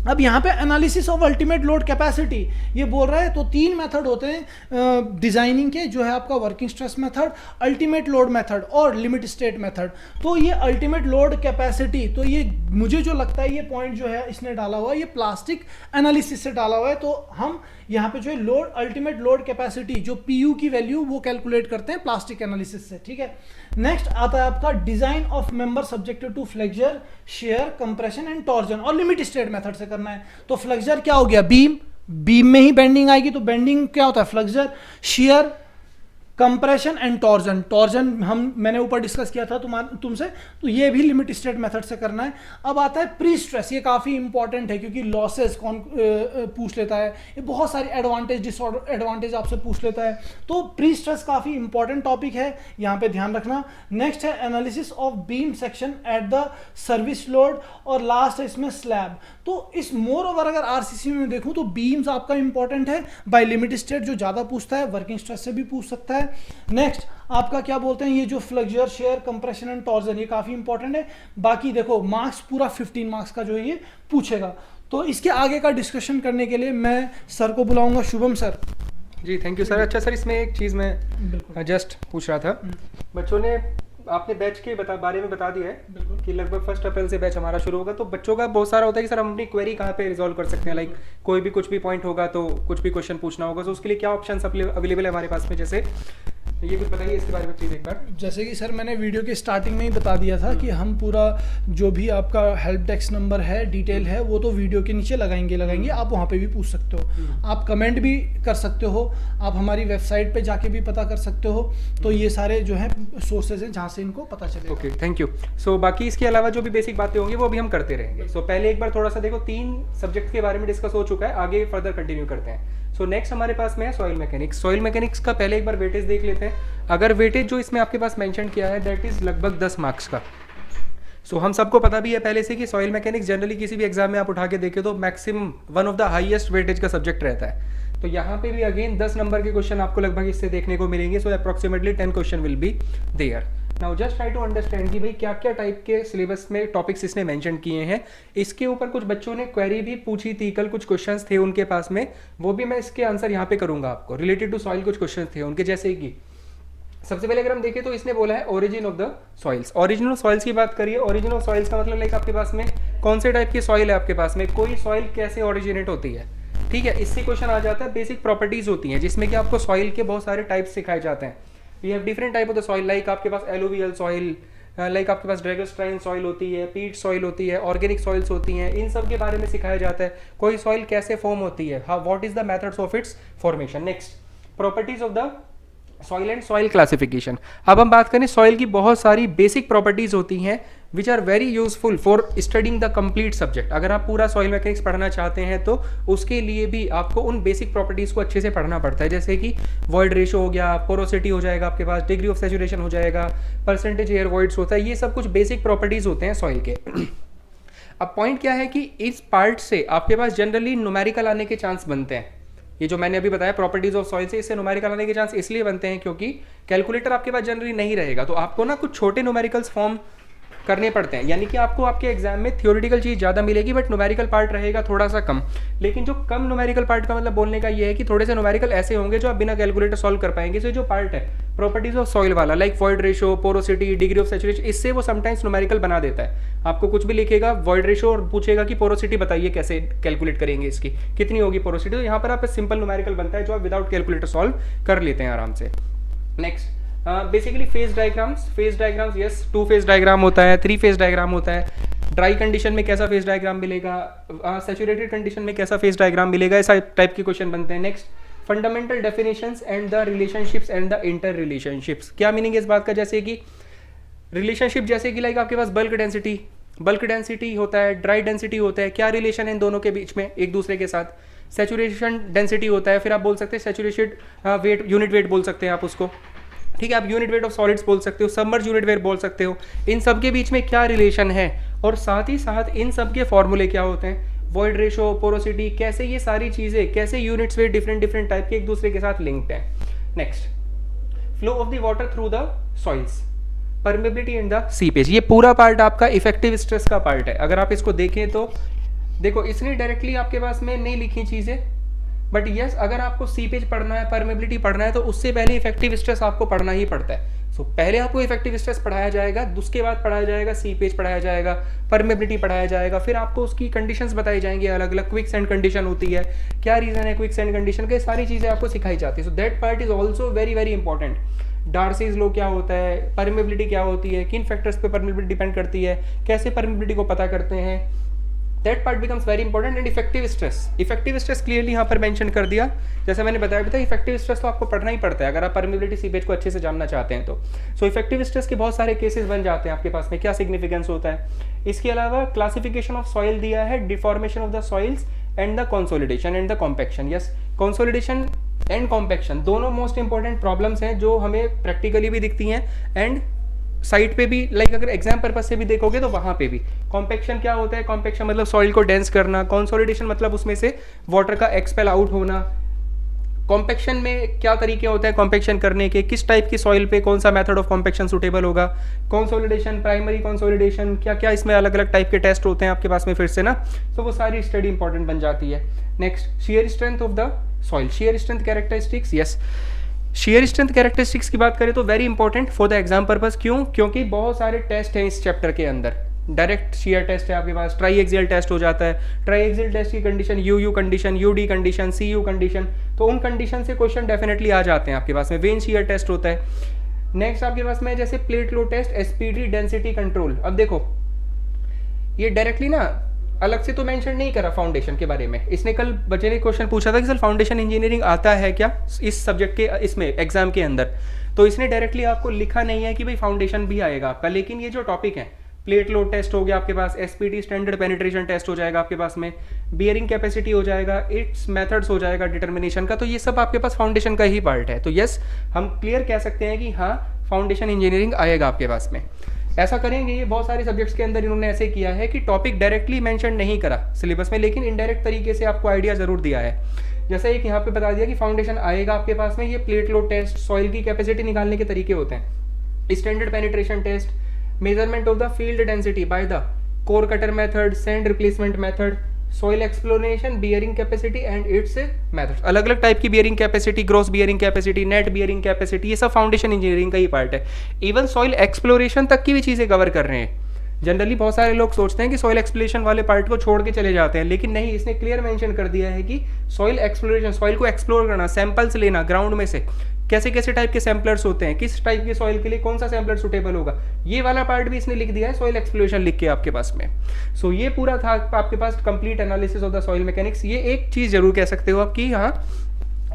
[SPEAKER 1] अब यहाँ पे analysis of ultimate load capacity ये बोल रहा है, तो 3 मेथड होते हैं डिजाइनिंग के, जो है आपका working stress method, ultimate load method और लिमिट स्टेट मेथड। तो ये अल्टीमेट लोड कैपेसिटी, तो ये मुझे जो लगता है ये पॉइंट जो है इसने डाला हुआ है, ये प्लास्टिक एनालिसिस से डाला हुआ है, तो हम यहाँ पे जो है लोड अल्टीमेट लोड कैपेसिटी जो पीयू की वैल्यू वो कैलकुलेट करते हैं प्लास्टिक एनालिसिस से, ठीक है। नेक्स्ट आता है आपका design of member subjected to flexure, shear, compression and torsion, और लिमिट स्टेट मेथड से करना है। तो फ्लेक्चर क्या हो गया, बीम, बीम में ही बेंडिंग आएगी, तो बेंडिंग क्या होता है flexure, shear, compression and torsion, torsion मैंने ऊपर डिस्कस किया था तुमसे, तो ये भी लिमिट स्टेट मेथड से करना है। अब आता है प्री स्ट्रेस, ये काफ़ी इंपॉर्टेंट है क्योंकि लॉसेस कौन पूछ लेता है, ये बहुत सारी एडवांटेज डिसएडवांटेज आपसे पूछ लेता है, तो प्री स्ट्रेस काफ़ी इंपॉर्टेंट टॉपिक है, यहाँ पे ध्यान रखना। नेक्स्ट है analysis of beam section at the service load, और लास्ट है इसमें स्लैब। तो इस मोर ओवर अगर आरसीसी में देखूँ तो बीम्स आपका इंपॉर्टेंट है, बाय लिमिट स्टेट जो ज़्यादा पूछता है, वर्किंग स्ट्रेस से भी पूछ सकता है। नेक्स्ट आपका क्या बोलते हैं, ये जो flexure, shear, compression and torsion, ये काफी इंपॉर्टेंट है। बाकी देखो मार्क्स पूरा 15 मार्क्स का जो है ये पूछेगा। तो इसके आगे का डिस्कशन करने के लिए मैं सर को बुलाऊंगा, शुभम सर।
[SPEAKER 2] जी थैंक यू सर। अच्छा सर, इसमें एक चीज़ मैं जस्ट पूछ रहा था, बच्चों ने आपने बैच के बारे में बता दिया है कि लगभग 1 अप्रैल से बैच हमारा शुरू होगा, तो बच्चों का बहुत सारा होता है कि सर हम अपनी क्वेरी कहाँ पे रिजॉल्व कर सकते हैं, लाइक कोई भी कुछ भी पॉइंट होगा तो कुछ भी क्वेश्चन पूछना होगा, तो उसके लिए क्या ऑप्शंस अवेलेबल है हमारे पास में, जैसे ये कुछ बताइए इसके बारे में प्लीज एक बार।
[SPEAKER 1] जैसे कि सर मैंने वीडियो के स्टार्टिंग में ही बता दिया था कि हम पूरा जो भी आपका हेल्प डेस्क नंबर है, डिटेल है, वो तो वीडियो के नीचे लगाएंगे, आप वहाँ पे भी पूछ सकते हो, आप कमेंट भी कर सकते हो, आप हमारी वेबसाइट पे जाके भी पता कर सकते हो, तो ये सारे जो है सोर्सेज हैं जहाँ से इनको पता चलेगा।
[SPEAKER 2] Okay thank you. सो बाकी इसके अलावा जो भी बेसिक बातें होंगी वो भी हम करते रहेंगे। सो पहले एक बार थोड़ा सा देखो 3 सब्जेक्ट के बारे में डिस्कस हो चुका है, आगे फर्दर कंटिन्यू करते हैं। सो नेक्स्ट हमारे पास में है सॉइल मैकेनिक्स। सॉइल मैकेनिक्स का पहले एक बार वेटेज देख लेते हैं। अगर वेटेज जो इसमें आपके पास मेंशन किया है दैट इज लगभग 10 मार्क्स का। सो हम सबको पता भी है पहले से कि सॉइल मैकेनिक्स जनरली किसी भी एग्जाम में आप उठा के देखें तो maximum one of the highest weightage का सब्जेक्ट रहता है। तो यहाँ पे भी अगेन 10 नंबर के क्वेश्चन आपको लगभग इससे देखने को मिलेंगे। So approximately 10 question will be there. Now just try to understand कि भाई क्या क्या टाइप के सिलेबस में टॉपिक्स इसने मेंशन किए हैं। इसके ऊपर कुछ बच्चों ने क्वेरी भी पूछी थी, कल कुछ क्वेश्चंस थे उनके पास में, वो भी मैं इसके आंसर यहाँ पे करूंगा आपको। रिलेटेड टू सॉइल कुछ क्वेश्चंस थे उनके, जैसे कि सबसे पहले अगर हम देखें तो इसने बोला है origin of the soils. Origin of soils की बात करिए। ओरिजिन ऑफ सॉइल्स का मतलब लाइक आपके पास में कौन से टाइप की सॉइल है आपके पास में, कोई सॉइल कैसे ओरिजिनेट होती है, ठीक है। इससे क्वेश्चन आ जाता है बेसिक प्रॉपर्टीज होती हैं जिसमें कि आपको सॉइल के बहुत सारे टाइप्स सिखाए जाते हैं। We have different type of the soil, like आपके पास एलुवियल सॉइल, लाइक आपके पास ड्रैगोस्ट्राइन सॉइल होती है, पीट सॉइल होती है, ऑर्गेनिक सॉइल्स होती हैं। इन सब के बारे में सिखाया जाता है। कोई सॉइल कैसे फॉर्म होती है, what is the methods of its formation. Next properties of the soil and soil classification. अब हम बात करें सॉइल की बहुत सारी बेसिक प्रॉपर्टीज होती हैं which are very useful for studying the complete subject. अगर आप पूरा सॉइल मैकेनिक्स पढ़ना चाहते हैं तो उसके लिए भी आपको उन बेसिक प्रॉपर्टीज को अच्छे से पढ़ना पड़ता है, जैसे कि वॉइड रेशो हो गया, पोरोसिटी हो जाएगा आपके पास, डिग्री ऑफ सैचुरेशन हो जाएगा, परसेंटेज एयर वॉइड्स होता है, ये सब कुछ बेसिक प्रॉपर्टीज होते हैं सॉइल के। अब पॉइंट क्या है कि इस पार्ट से आपके पास जनरली न्यूमेरिकल आने के चांस बनते हैं। ये जो मैंने अभी बताया प्रॉपर्टीज ऑफ सॉइल से, इससे न्यूमेरिकल आने के चांस इसलिए बनते हैं क्योंकि कैलकुलेटर आपके पास जनरली नहीं रहेगा, तो आपको ना कुछ छोटे न्यूमेरिकल्स फॉर्म करने पड़ते हैं, यानी कि आपको आपके एग्जाम में थ्योरेटिकल चीज़ ज़्यादा मिलेगी बट न्यूमेरिकल पार्ट रहेगा थोड़ा सा कम। लेकिन जो कम न्यूमेरिकल पार्ट का मतलब बोलने का ये है कि थोड़े से न्यूमेरिकल ऐसे होंगे जो आप बिना कैलकुलेटर सॉल्व कर पाएंगे। तो जो पार्ट है प्रॉपर्टीज ऑफ सॉइल वाला, like void ratio, porosity, degree of saturation, इससे वो समटाइम्स न्यूमेरिकल बना देता है। आपको कुछ भी लिखेगा वॉइड रेशो और पूछेगा कि पोरोसिटी बताइए कैसे कैलकुलेट करेंगे, इसकी कितनी होगी पोरोसिटी, तो यहाँ पर आप सिंपल न्यूमेरिकल बनता है जो आप विदाउट कैलकुलेटर सॉल्व कर लेते हैं आराम से। Next basically phase diagrams yes, 2 phase diagram होता है, 3 फेज डायग्राम होता है। ड्राई कंडीशन में कैसा फेज डायग्राम मिलेगा, सैचुरेटेड कंडीशन में कैसा फेज डायग्राम मिलेगा, ऐसा टाइप के क्वेश्चन बनते हैं। Next fundamental definitions and the relationships and the inter relationships. क्या मीनिंग है इस बात का, जैसे कि रिलेशनशिप, जैसे कि लाइक आपके पास बल्क डेंसिटी होता है, ड्राई डेंसिटी होता है, क्या रिलेशन है इन दोनों के बीच में एक दूसरे के साथ। सैचुरेशन डेंसिटी होता है, फिर आप बोल सकते हैं सैचुरेशन वेट, यूनिट वेट बोल सकते हैं आप उसको, ठीक है, आप यूनिट वेट ऑफ सॉलिड्स बोल सकते हो, सबमर्ज यूनिट वेट बोल सकते हो। इन सब के बीच में क्या रिलेशन है और साथ ही साथ इन सब के फॉर्मूले क्या होते हैं, वॉइड रेशो, पोरोसिटी, कैसे ये सारी चीज़ें, कैसे यूनिट्स वेट डिफरेंट टाइप के एक दूसरे के साथ लिंक्ड है। Next flow of the water through the soils, permeability and the seepage. ये पूरा पार्ट आपका इफेक्टिव स्ट्रेस का पार्ट है। अगर आप इसको देखें तो देखो इसने डायरेक्टली आपके पास में नहीं लिखी चीज़ें, बट यस अगर आपको सीपेज पढ़ना है, परमेबिलिटी पढ़ना है तो उससे पहले इफेक्टिव स्ट्रेस आपको पढ़ना ही पड़ता है। सो पहले आपको इफेक्टिव स्ट्रेस पढ़ाया जाएगा, उसके बाद पढ़ाया जाएगा सीपेज पढ़ाया जाएगा, परमेबिलिटी पढ़ाया जाएगा, फिर आपको उसकी कंडीशंस बताई जाएंगी, अलग अलग क्विक सैंड कंडीशन होती है, क्या रीजन है क्विक सैंड कंडीशन के, सारी चीज़ें आपको सिखाई जाती है। So that part is also very very important. Darcy's law क्या होता है, परमेबिलिटी क्या होती है, किन फैक्टर्स पे परमेबिलिटी डिपेंड करती है, कैसे परमेबिलिटी को पता करते हैं, that part becomes very important. And effective stress clearly यहाँ पर मेंशन कर दिया, जैसे मैंने बताया भी था इफेक्टिव स्ट्रेस तो आपको पढ़ना ही पड़ता है अगर आप परमेबिलिटी सीपेज को अच्छे से जानना चाहते हैं तो। सो इफेक्टिव स्ट्रेस के बहुत सारे केसेस बन जाते हैं आपके पास में, क्या सिग्निफिकेंस होता है। इसके अलावा क्लासिफिकेशन ऑफ सॉइल दिया है, deformation of the soils and the consolidation and the compaction. Yes, consolidation and compaction दोनों मोस्ट इंपॉर्टेंट प्रॉब्लम्स हैं जो हमें प्रैक्टिकली भी दिखती हैं एंड साइट पे भी, लाइक अगर एग्जाम पर्पज से भी देखोगे तो वहाँ पे भी। कॉम्पैक्शन क्या होता है, कॉम्पैक्शन मतलब सॉइल को डेंस करना, कंसोलिडेशन मतलब उसमें से वाटर का एक्सपेल आउट होना। कॉम्पैक्शन में क्या तरीके होते हैं कॉम्पैक्शन करने के, किस टाइप की सॉइल पे कौन सा मेथड ऑफ कॉम्पैक्शन सुटेबल होगा। कंसोलिडेशन, प्राइमरी कंसोलिडेशन, क्या क्या इसमें अलग अलग टाइप के टेस्ट होते हैं आपके पास में फिर से ना, तो वो सारी स्टडी इंपॉर्टेंट बन जाती है। Next shear strength of the soil, shear strength characteristics. Yes, shear strength characteristics की बात करें तो very important for the exam purpose. क्यों, क्योंकि बहुत सारे टेस्ट हैं इस चैप्टर के अंदर। डायरेक्ट शेयर टेस्ट है आपके पास, ट्राई एक्सियल टेस्ट हो जाता है, ट्राई एक्सियल टेस्ट की condition U condition, UD condition, C U condition, तो उन कंडीशन से क्वेश्चन डेफिनेटली आ जाते हैं आपके पास में। वेन शेयर टेस्ट होता है। नेक्स्ट आपके पास में जैसे प्लेट लो टेस्ट, एसपीडी, डेंसिटी कंट्रोल। अब देखो ये डायरेक्टली ना अलग से तो मेंशन नहीं करा फाउंडेशन के बारे में। इसने कल बच्चे ने क्वेश्चन पूछा था कि सर फाउंडेशन इंजीनियरिंग आता है क्या इस सब्जेक्ट के इसमें एग्जाम के अंदर, तो इसने डायरेक्टली आपको लिखा नहीं है कि भाई फाउंडेशन भी आएगा आपका। लेकिन ये जो टॉपिक है, प्लेट लोड टेस्ट हो गया आपके पास, एसपीटी स्टैंडर्ड पेनिट्रेशन टेस्ट हो जाएगा आपके पास में, बियरिंग कैपेसिटी हो जाएगा, इट्स मेथड्स हो जाएगा डिटर्मिनेशन का, तो ये सब आपके पास फाउंडेशन का ही पार्ट है। तो यस, हम क्लियर कह सकते हैं कि हाँ फाउंडेशन इंजीनियरिंग आएगा आपके पास में। ऐसा करेंगे, ये बहुत सारे सब्जेक्ट्स के अंदर इन्होंने ऐसे किया है कि टॉपिक डायरेक्टली मेंशन नहीं करा सिलेबस में, लेकिन इनडायरेक्ट तरीके से आपको आइडिया जरूर दिया है। जैसे एक यहाँ पे बता दिया कि फाउंडेशन आएगा आपके पास में, ये प्लेट लोड टेस्ट, सॉइल की कैपेसिटी निकालने के तरीके होते हैं, standard penetration test, measurement of the field density by the core cutter method, sand replacement method, soil exploration, bearing capacity and its methods. अलग अलग टाइप की bearing capacity, gross bearing capacity, net bearing capacity, ये सब foundation engineering का ही part है। Even soil exploration तक की भी चीज़ें कवर कर रहे हैं। जनरली बहुत सारे लोग सोचते हैं कि सॉइल एक्सप्लोरेशन वाले पार्ट को छोड़ के चले जाते हैं, लेकिन नहीं, इसने क्लियर मेंशन कर दिया है कि सॉइल एक्सप्लोरेशन, सॉइल को एक्सप्लोर करना, सैंपल्स लेना ग्राउंड में से, कैसे कैसे टाइप के सैम्पलर्स होते हैं, किस टाइप की सॉइल के लिए कौन सा सैम्पलर सुटेबल होगा, ये वाला पार्ट भी इसने लिख दिया है सॉइल एक्सप्लोरेशन लिख के आपके पास में। सो ये पूरा था आपके पास complete analysis of the soil mechanics. ये एक चीज़ जरूर कह सकते हो आप कि हाँ,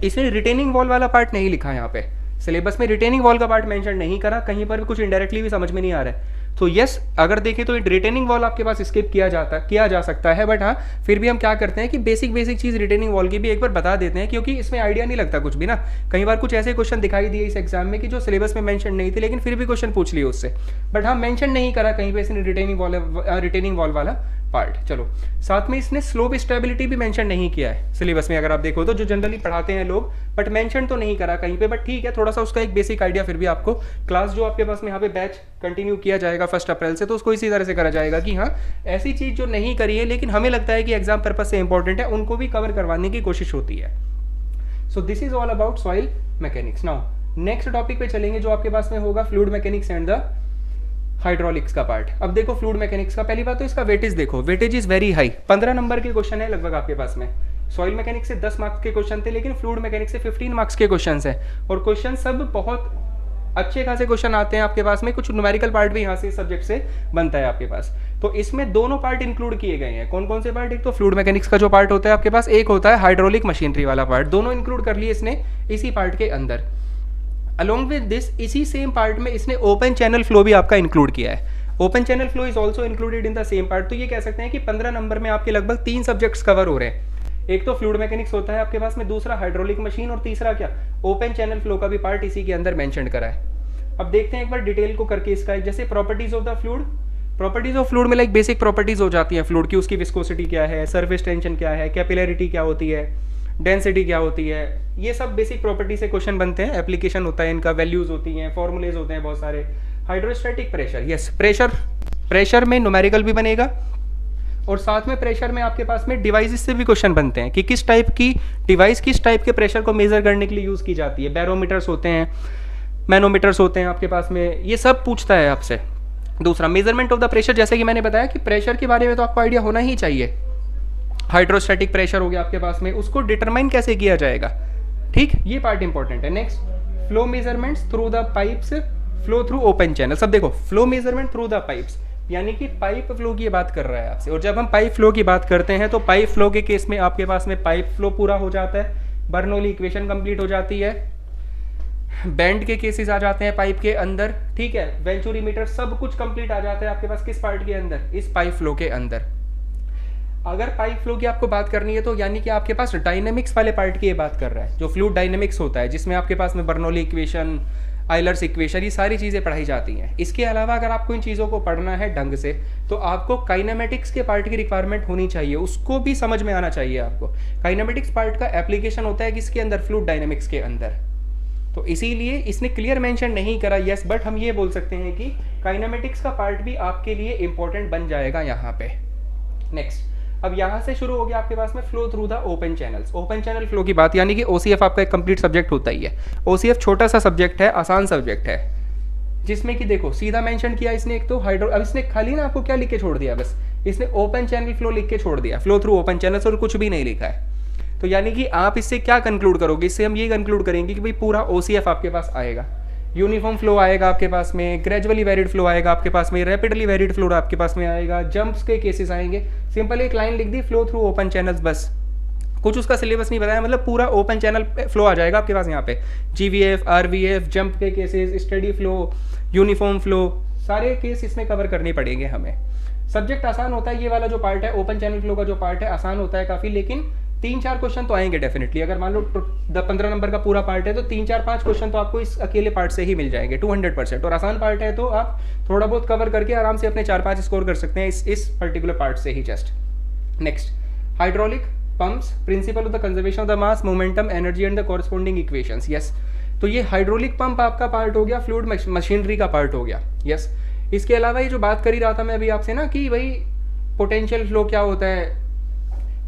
[SPEAKER 2] इसने रिटेनिंग वॉल वाला पार्ट नहीं लिखा यहाँ पे, सिलेबस में रिटेनिंग वॉल का पार्ट मेंशन नहीं करा, कहीं पर भी कुछ इनडायरेक्टली भी समझ में नहीं आ रहा है। तो यस, अगर देखें तो रिटेनिंग वॉल आपके पास स्किप किया जा सकता है, बट हाँ फिर भी हम क्या करते हैं कि बेसिक चीज़ रिटेनिंग वॉल की भी एक बार बता देते हैं, क्योंकि इसमें आइडिया नहीं लगता कुछ भी ना। कई बार कुछ ऐसे क्वेश्चन दिखाई दिए इस एग्जाम में कि जो सिलेबस में मेंशन नहीं थे, लेकिन फिर भी क्वेश्चन पूछ लिए उससे, बट हाँ मेंशन नहीं करा कहीं पे इसने रिटेनिंग वॉल वाला पार्ट। चलो, साथ में इसने स्लोप स्टेबिलिटी भी मेंशन नहीं किया है सिलेबस में, अगर आप देखो तो, जो जनरली पढ़ाते हैं लोग, बट मेंशन तो नहीं करा कहीं पे, बट ठीक है, थोड़ा सा उसका एक बेसिक आइडिया फिर भी आपको, क्लास जो आपके पास में यहाँ पे बैच कंटिन्यू किया जाएगा 1 अप्रैल से, तो उसको इसी तरह से करा जाएगा कि हाँ ऐसी चीज़ जो नहीं करी है लेकिन हमें लगता है कि एग्जाम पर्पज से इंपॉर्टेंट है, उनको भी कवर करवाने की कोशिश होती है। So this is all about soil mechanics. Now next topic पे चलेंगे जो आपके पास में होगा fluid mechanics and the hydraulics का पार्ट। अब देखो फ्लूइड मैकेनिक्स का, पहली बात तो इसका वेटेज देखो, weightage is very high, 15 number के क्वेश्चन है लगभग आपके पास में। सॉइल मैकेनिक्स से 10 मार्क्स के क्वेश्चन थे, लेकिन फ्लूइड मैकेनिक्स से 15 मार्क्स के क्वेश्चन है, और क्वेश्चन सब बहुत अच्छे खासे क्वेश्चन आते हैं आपके पास में। कुछ न्यूमेरिकल पार्ट भी यहाँ से सब्जेक्ट से बनता है आपके पास। तो इसमें दोनों पार्ट इंक्लूड किए गए हैं। कौन कौन से पार्ट? एक तो फ्लूइड मैकेनिक्स का जो पार्ट होता है आपके पास, एक होता है हाइड्रोलिक मशीनरी वाला पार्ट, दोनों इंक्लूड कर लिए इसने इसी पार्ट के अंदर। अलोंग विद दिस, इसी सेम पार्ट में इसने ओपन चैनल फ्लो भी आपका इंक्लूड किया है। Open channel flow is also included in the same part. तो ये कह सकते हैं कि 15 नंबर में आपके लगभग 3 सब्जेक्ट्स कवर हो रहे हैं। एक तो फ्लूइड मैकेनिक्स होता है आपके पास में, दूसरा हाइड्रोलिक मशीन, और तीसरा क्या, ओपन चैनल फ्लो का भी पार्ट इसी के अंदर मेंशन करा है। अब देखते हैं एक बार डिटेल को करके इसका, जैसे properties of the fluid. Properties of fluid में लाइक बेसिक प्रॉपर्टीज हो जाती है फ्लूइड की, उसकी विस्कोसिटी क्या है, सरफेस टेंशन क्या है, कैपिलरिटी क्या होती है, डेंसिटी क्या होती है, ये सब बेसिक प्रॉपर्टी से क्वेश्चन बनते हैं। एप्लीकेशन होता है इनका, वैल्यूज होती हैं, फॉर्मूलेज होते हैं बहुत सारे। हाइड्रोस्टैटिक प्रेशर, यस प्रेशर में न्यूमेरिकल भी बनेगा, और साथ में प्रेशर में आपके पास में डिवाइसेस से भी क्वेश्चन बनते हैं कि किस टाइप की डिवाइस किस टाइप के प्रेशर को मेजर करने के लिए यूज़ की जाती है। बैरोमीटर्स होते हैं, मैनोमीटर्स होते हैं आपके पास में, ये सब पूछता है आपसे। दूसरा मेजरमेंट ऑफ द प्रेशर, जैसे कि मैंने बताया कि प्रेशर के बारे में तो आपको आइडिया होना ही चाहिए। हाइड्रोस्टैटिक प्रेशर हो गया आपके पास में, उसको डिटरमाइन कैसे किया जाएगा, ठीक, ये पार्ट इंपॉर्टेंट है। Next, flow measurements through the pipes, flow through open channel. सब देखो, flow measurement through the pipes, यानी कि पाइप फ्लो की बात कर रहा है आपसे। और जब हम पाइप फ्लो की बात करते हैं तो पाइप फ्लो के केस में आपके पास में पाइप फ्लो पूरा हो जाता है, बर्नौली इक्वेशन कंप्लीट हो जाती है, बैंड के केसेस आ जाते हैं पाइप के अंदर, ठीक है, वेंचुरीमीटर, सब कुछ कंप्लीट आ जाता है आपके पास किस पार्ट के अंदर, इस पाइप फ्लो के अंदर। अगर पाइप फ्लो की आपको बात करनी है तो यानी कि आपके पास डायनेमिक्स वाले पार्ट की ये बात कर रहा है, जो फ्लूइड डायनेमिक्स होता है, जिसमें आपके पास में बर्नौली इक्वेशन, आइलर्स इक्वेशन, ये सारी चीज़ें पढ़ाई जाती हैं। इसके अलावा अगर आपको इन चीज़ों को पढ़ना है ढंग से तो आपको काइनेमेटिक्स के पार्ट की रिक्वायरमेंट होनी चाहिए, उसको भी समझ में आना चाहिए आपको। काइनेमेटिक्स पार्ट का एप्लीकेशन होता है किसके अंदर, फ्लूइड डायनेमिक्स के अंदर। तो इसीलिए इसने क्लियर मेंशन नहीं करा, यस, बट हम ये बोल सकते हैं कि काइनेमेटिक्स का पार्ट भी आपके लिए इंपॉर्टेंट बन जाएगा यहाँ पे। नेक्स्ट, अब यहाँ से शुरू हो गया आपके पास में flow through the open channels. Open channel flow की बात, यानी कि ओसीएफ आपका एक कंप्लीट सब्जेक्ट होता ही है। ओसीएफ छोटा सा सब्जेक्ट है, आसान सब्जेक्ट है, जिसमें कि देखो सीधा मेंशन किया इसने एक तो हाइड्रो, अब इसने खाली ना आपको क्या लिख के छोड़ दिया, बस इसने ओपन चैनल फ्लो लिख के छोड़ दिया, फ्लो थ्रू ओपन चैनल्स, और कुछ भी नहीं लिखा है। तो यानी कि आप इससे क्या कंक्लूड करोगे, इससे हम ये कंक्लूड करेंगे कि भाई पूरा ओसीएफ आपके पास आएगा, यूनिफॉर्म फ्लो आएगा आपके पास में, ग्रेजुअली वेरिड फ्लो आएगा आपके पास में, रैपिडली वेरिड फ्लो आपके पास में आएगा, जंप्स के केसेस आएंगे। सिंपल एक लाइन लिख दी, फ्लो थ्रू ओपन चैनल्स, बस कुछ उसका सिलेबस नहीं बताया, मतलब पूरा ओपन चैनल फ्लो आ जाएगा आपके पास यहाँ पे। जीवीएफ, आरवीएफ, जंप के cases, steady flow, uniform flow, सारे केस इसमें कवर करने पड़ेंगे हमें। सब्जेक्ट आसान होता है, ये वाला जो पार्ट है ओपन चैनल फ्लो का जो पार्ट है आसान होता है काफ़ी, लेकिन 3-4 क्वेश्चन तो आएंगे डेफिनेटली। अगर मान लो 15 नंबर का पूरा पार्ट है तो 3-4-5 क्वेश्चन तो आपको इस अकेले पार्ट से ही मिल जाएंगे 200%। और आसान पार्ट है तो आप थोड़ा बहुत कवर करके आराम से अपने 4-5 स्कोर कर सकते हैं इस पर्टिकुलर पार्ट से ही just. Next, hydraulic pumps, principle of the conservation of the mass, momentum, energy and the corresponding equations. Yes, तो ये हाइड्रोलिक पंप आपका पार्ट हो गया, फ्लूइड मशीनरी का पार्ट हो गया। यस, इसके अलावा ये जो बात कर ही रहा था मैं अभी आपसे ना कि भाई पोटेंशियल फ्लो क्या होता है,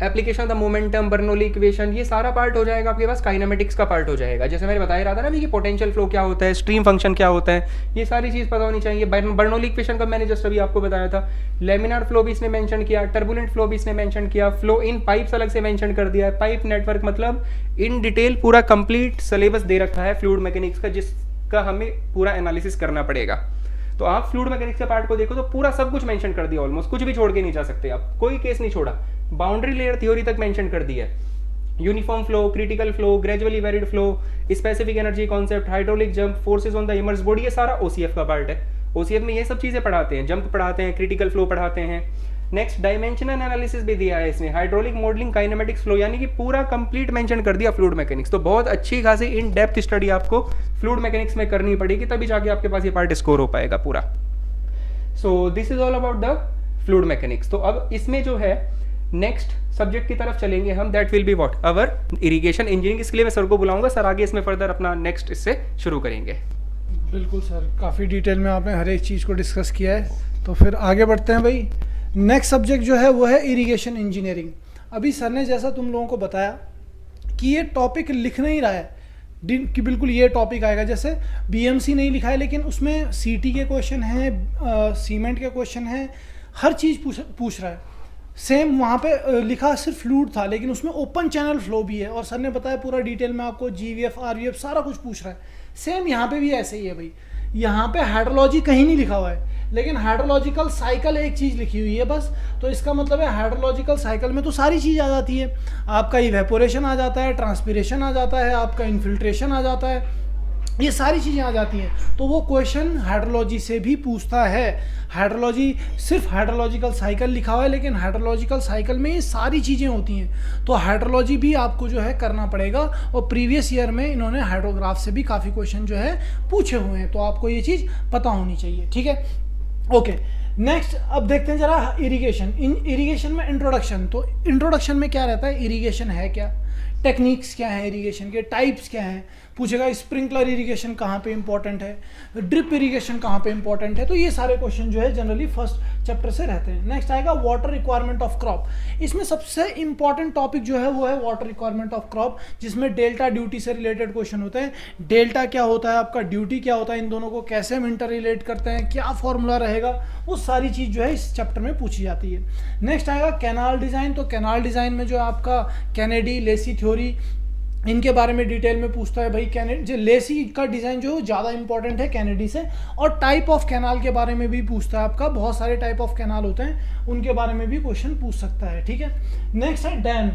[SPEAKER 2] application of the momentum, Bernoulli equation, ये सारा पार्ट हो जाएगा आपके पास, काइनेमेटिक्स का पार्ट हो जाएगा। जैसे मैंने बता ही रहा था ना कि पोटेंशियल फ्लो क्या होता है, स्ट्रीम फंक्शन क्या होता है, ये सारी चीज़ पता होनी चाहिए। बर्नौली इक्वेशन का मैंने जस्ट अभी आपको बताया था। लेमिनार फ्लो भी इसने मेंशन किया, टर्बुलेंट फ्लो भी इसने मेंशन किया, फ्लो इन पाइप्स अलग से मेंशन कर दिया है, पाइप नेटवर्क, मतलब इन डिटेल पूरा कंप्लीट सिलेबस दे रखा है फ्लूइड मैकेनिक्स का, जिसका हमें पूरा एनालिसिस करना पड़ेगा। तो आप फ्लूइड मैकेनिक्स के पार्ट को देखो तो पूरा सब कुछ मेंशन कर दिया, ऑलमोस्ट कुछ भी छोड़ के नहीं जा सकते आप, कोई केस नहीं छोड़ा, बाउंड्री लेयर थ्योरी तक मेंशन कर दी है। Uniform flow, critical flow, gradually varied flow, specific energy concept, hydraulic jump, forces on the immerse body, ये सारा ओसीएफ का पार्ट है। ओसीएफ में ये सब चीज़ें पढ़ाते हैं, जंप पढ़ाते हैं, क्रिटिकल फ्लो पढ़ाते हैं। नेक्स्ट डायमेंशनल एनालिसिस भी दिया है इसमें, हाइड्रोलिक मॉडलिंग, काइनेमेटिक्स फ्लो, यानी कि पूरा कंप्लीट मेंशन कर दिया फ्लूइड मैकेनिक्स। तो बहुत अच्छी खासी इन डेप्थ स्टडी आपको फ्लूइड मैकेनिक्स में करनी पड़ेगी, तभी जाके आपके पास ये पार्ट स्कोर हो पाएगा पूरा। So this is all about the fluid mechanics. तो अब इसमें जो है नेक्स्ट सब्जेक्ट की तरफ चलेंगे हम, that will be what, our irrigation engineering. इसके लिए मैं सर को बुलाऊंगा, सर आगे इसमें फर्दर अपना नेक्स्ट इससे शुरू करेंगे।
[SPEAKER 1] बिल्कुल सर, काफ़ी डिटेल में आपने हर एक चीज़ को डिस्कस किया है, तो फिर आगे बढ़ते हैं भाई। नेक्स्ट सब्जेक्ट जो है वो है इरिगेशन इंजीनियरिंग। अभी सर ने जैसा तुम लोगों को बताया कि ये टॉपिक लिख नहीं रहा है कि बिल्कुल ये टॉपिक आएगा, जैसे बीएमसी नहीं लिखा है लेकिन उसमें सीटी के क्वेश्चन हैं, सीमेंट के क्वेश्चन हैं, हर चीज़ पूछ रहा है। सेम वहाँ पे लिखा सिर्फ फ्लूइड था लेकिन उसमें ओपन चैनल फ्लो भी है, और सर ने बताया पूरा डिटेल में आपको जीवीएफ आरवीएफ सारा कुछ पूछ रहा है। सेम यहाँ पे भी ऐसे ही है भाई, यहाँ पे हाइड्रोलॉजी कहीं नहीं लिखा हुआ है लेकिन हाइड्रोलॉजिकल साइकिल एक चीज़ लिखी हुई है बस। तो इसका मतलब है हाइड्रोलॉजिकल साइकिल में तो सारी चीज़ आ जाती है, आपका इवेपोरेशन आ जाता है, ट्रांसपिरेशन आ जाता है, आपका इन्फिल्ट्रेशन आ जाता है, ये सारी चीज़ें आ जाती हैं। तो वो क्वेश्चन हाइड्रोलॉजी से भी पूछता है। हाइड्रोलॉजी सिर्फ हाइड्रोलॉजिकल साइकिल लिखा हुआ है लेकिन हाइड्रोलॉजिकल साइकिल में ये सारी चीज़ें होती हैं, तो हाइड्रोलॉजी भी आपको जो है करना पड़ेगा। और प्रीवियस ईयर में इन्होंने हाइड्रोग्राफ से भी काफ़ी क्वेश्चन जो है पूछे हुए हैं, तो आपको ये चीज़ पता होनी चाहिए, ठीक है। ओके, नेक्स्ट अब देखते हैं जरा इरिगेशन। इरिगेशन में इंट्रोडक्शन, तो इंट्रोडक्शन में क्या रहता है, इरिगेशन है क्या, टेक्निक्स क्या है, इरिगेशन के टाइप्स क्या हैं, पूछेगा स्प्रिंकलर इरिगेशन कहाँ पे इंपॉर्टेंट है, ड्रिप इरिगेशन कहाँ पे इंपॉर्टेंट है। तो ये सारे क्वेश्चन जो है जनरली फर्स्ट चैप्टर से रहते हैं। नेक्स्ट आएगा वाटर रिक्वायरमेंट ऑफ क्रॉप। इसमें सबसे इंपॉर्टेंट टॉपिक जो है वो है वाटर रिक्वायरमेंट ऑफ क्रॉप, जिसमें डेल्टा ड्यूटी से रिलेटेड क्वेश्चन होते हैं। डेल्टा क्या होता है आपका, ड्यूटी क्या होता है, इन दोनों को कैसे हम इंटर रिलेट करते हैं, क्या फॉर्मूला रहेगा, वो सारी चीज़ जो है इस चैप्टर में पूछी जाती है। नेक्स्ट आएगा कैनाल डिज़ाइन। तो कैनाल डिज़ाइन में जो आपका कैनेडी, लेसी थ्योरी, इनके बारे में डिटेल में पूछता है भाई। जो लेसी का डिज़ाइन जो है ज़्यादा इंपॉर्टेंट है कैनेडी से, और टाइप ऑफ कैनाल के बारे में भी पूछता है आपका, बहुत सारे टाइप ऑफ कैनाल होते हैं उनके बारे में भी क्वेश्चन पूछ सकता है, ठीक है। नेक्स्ट है डैम।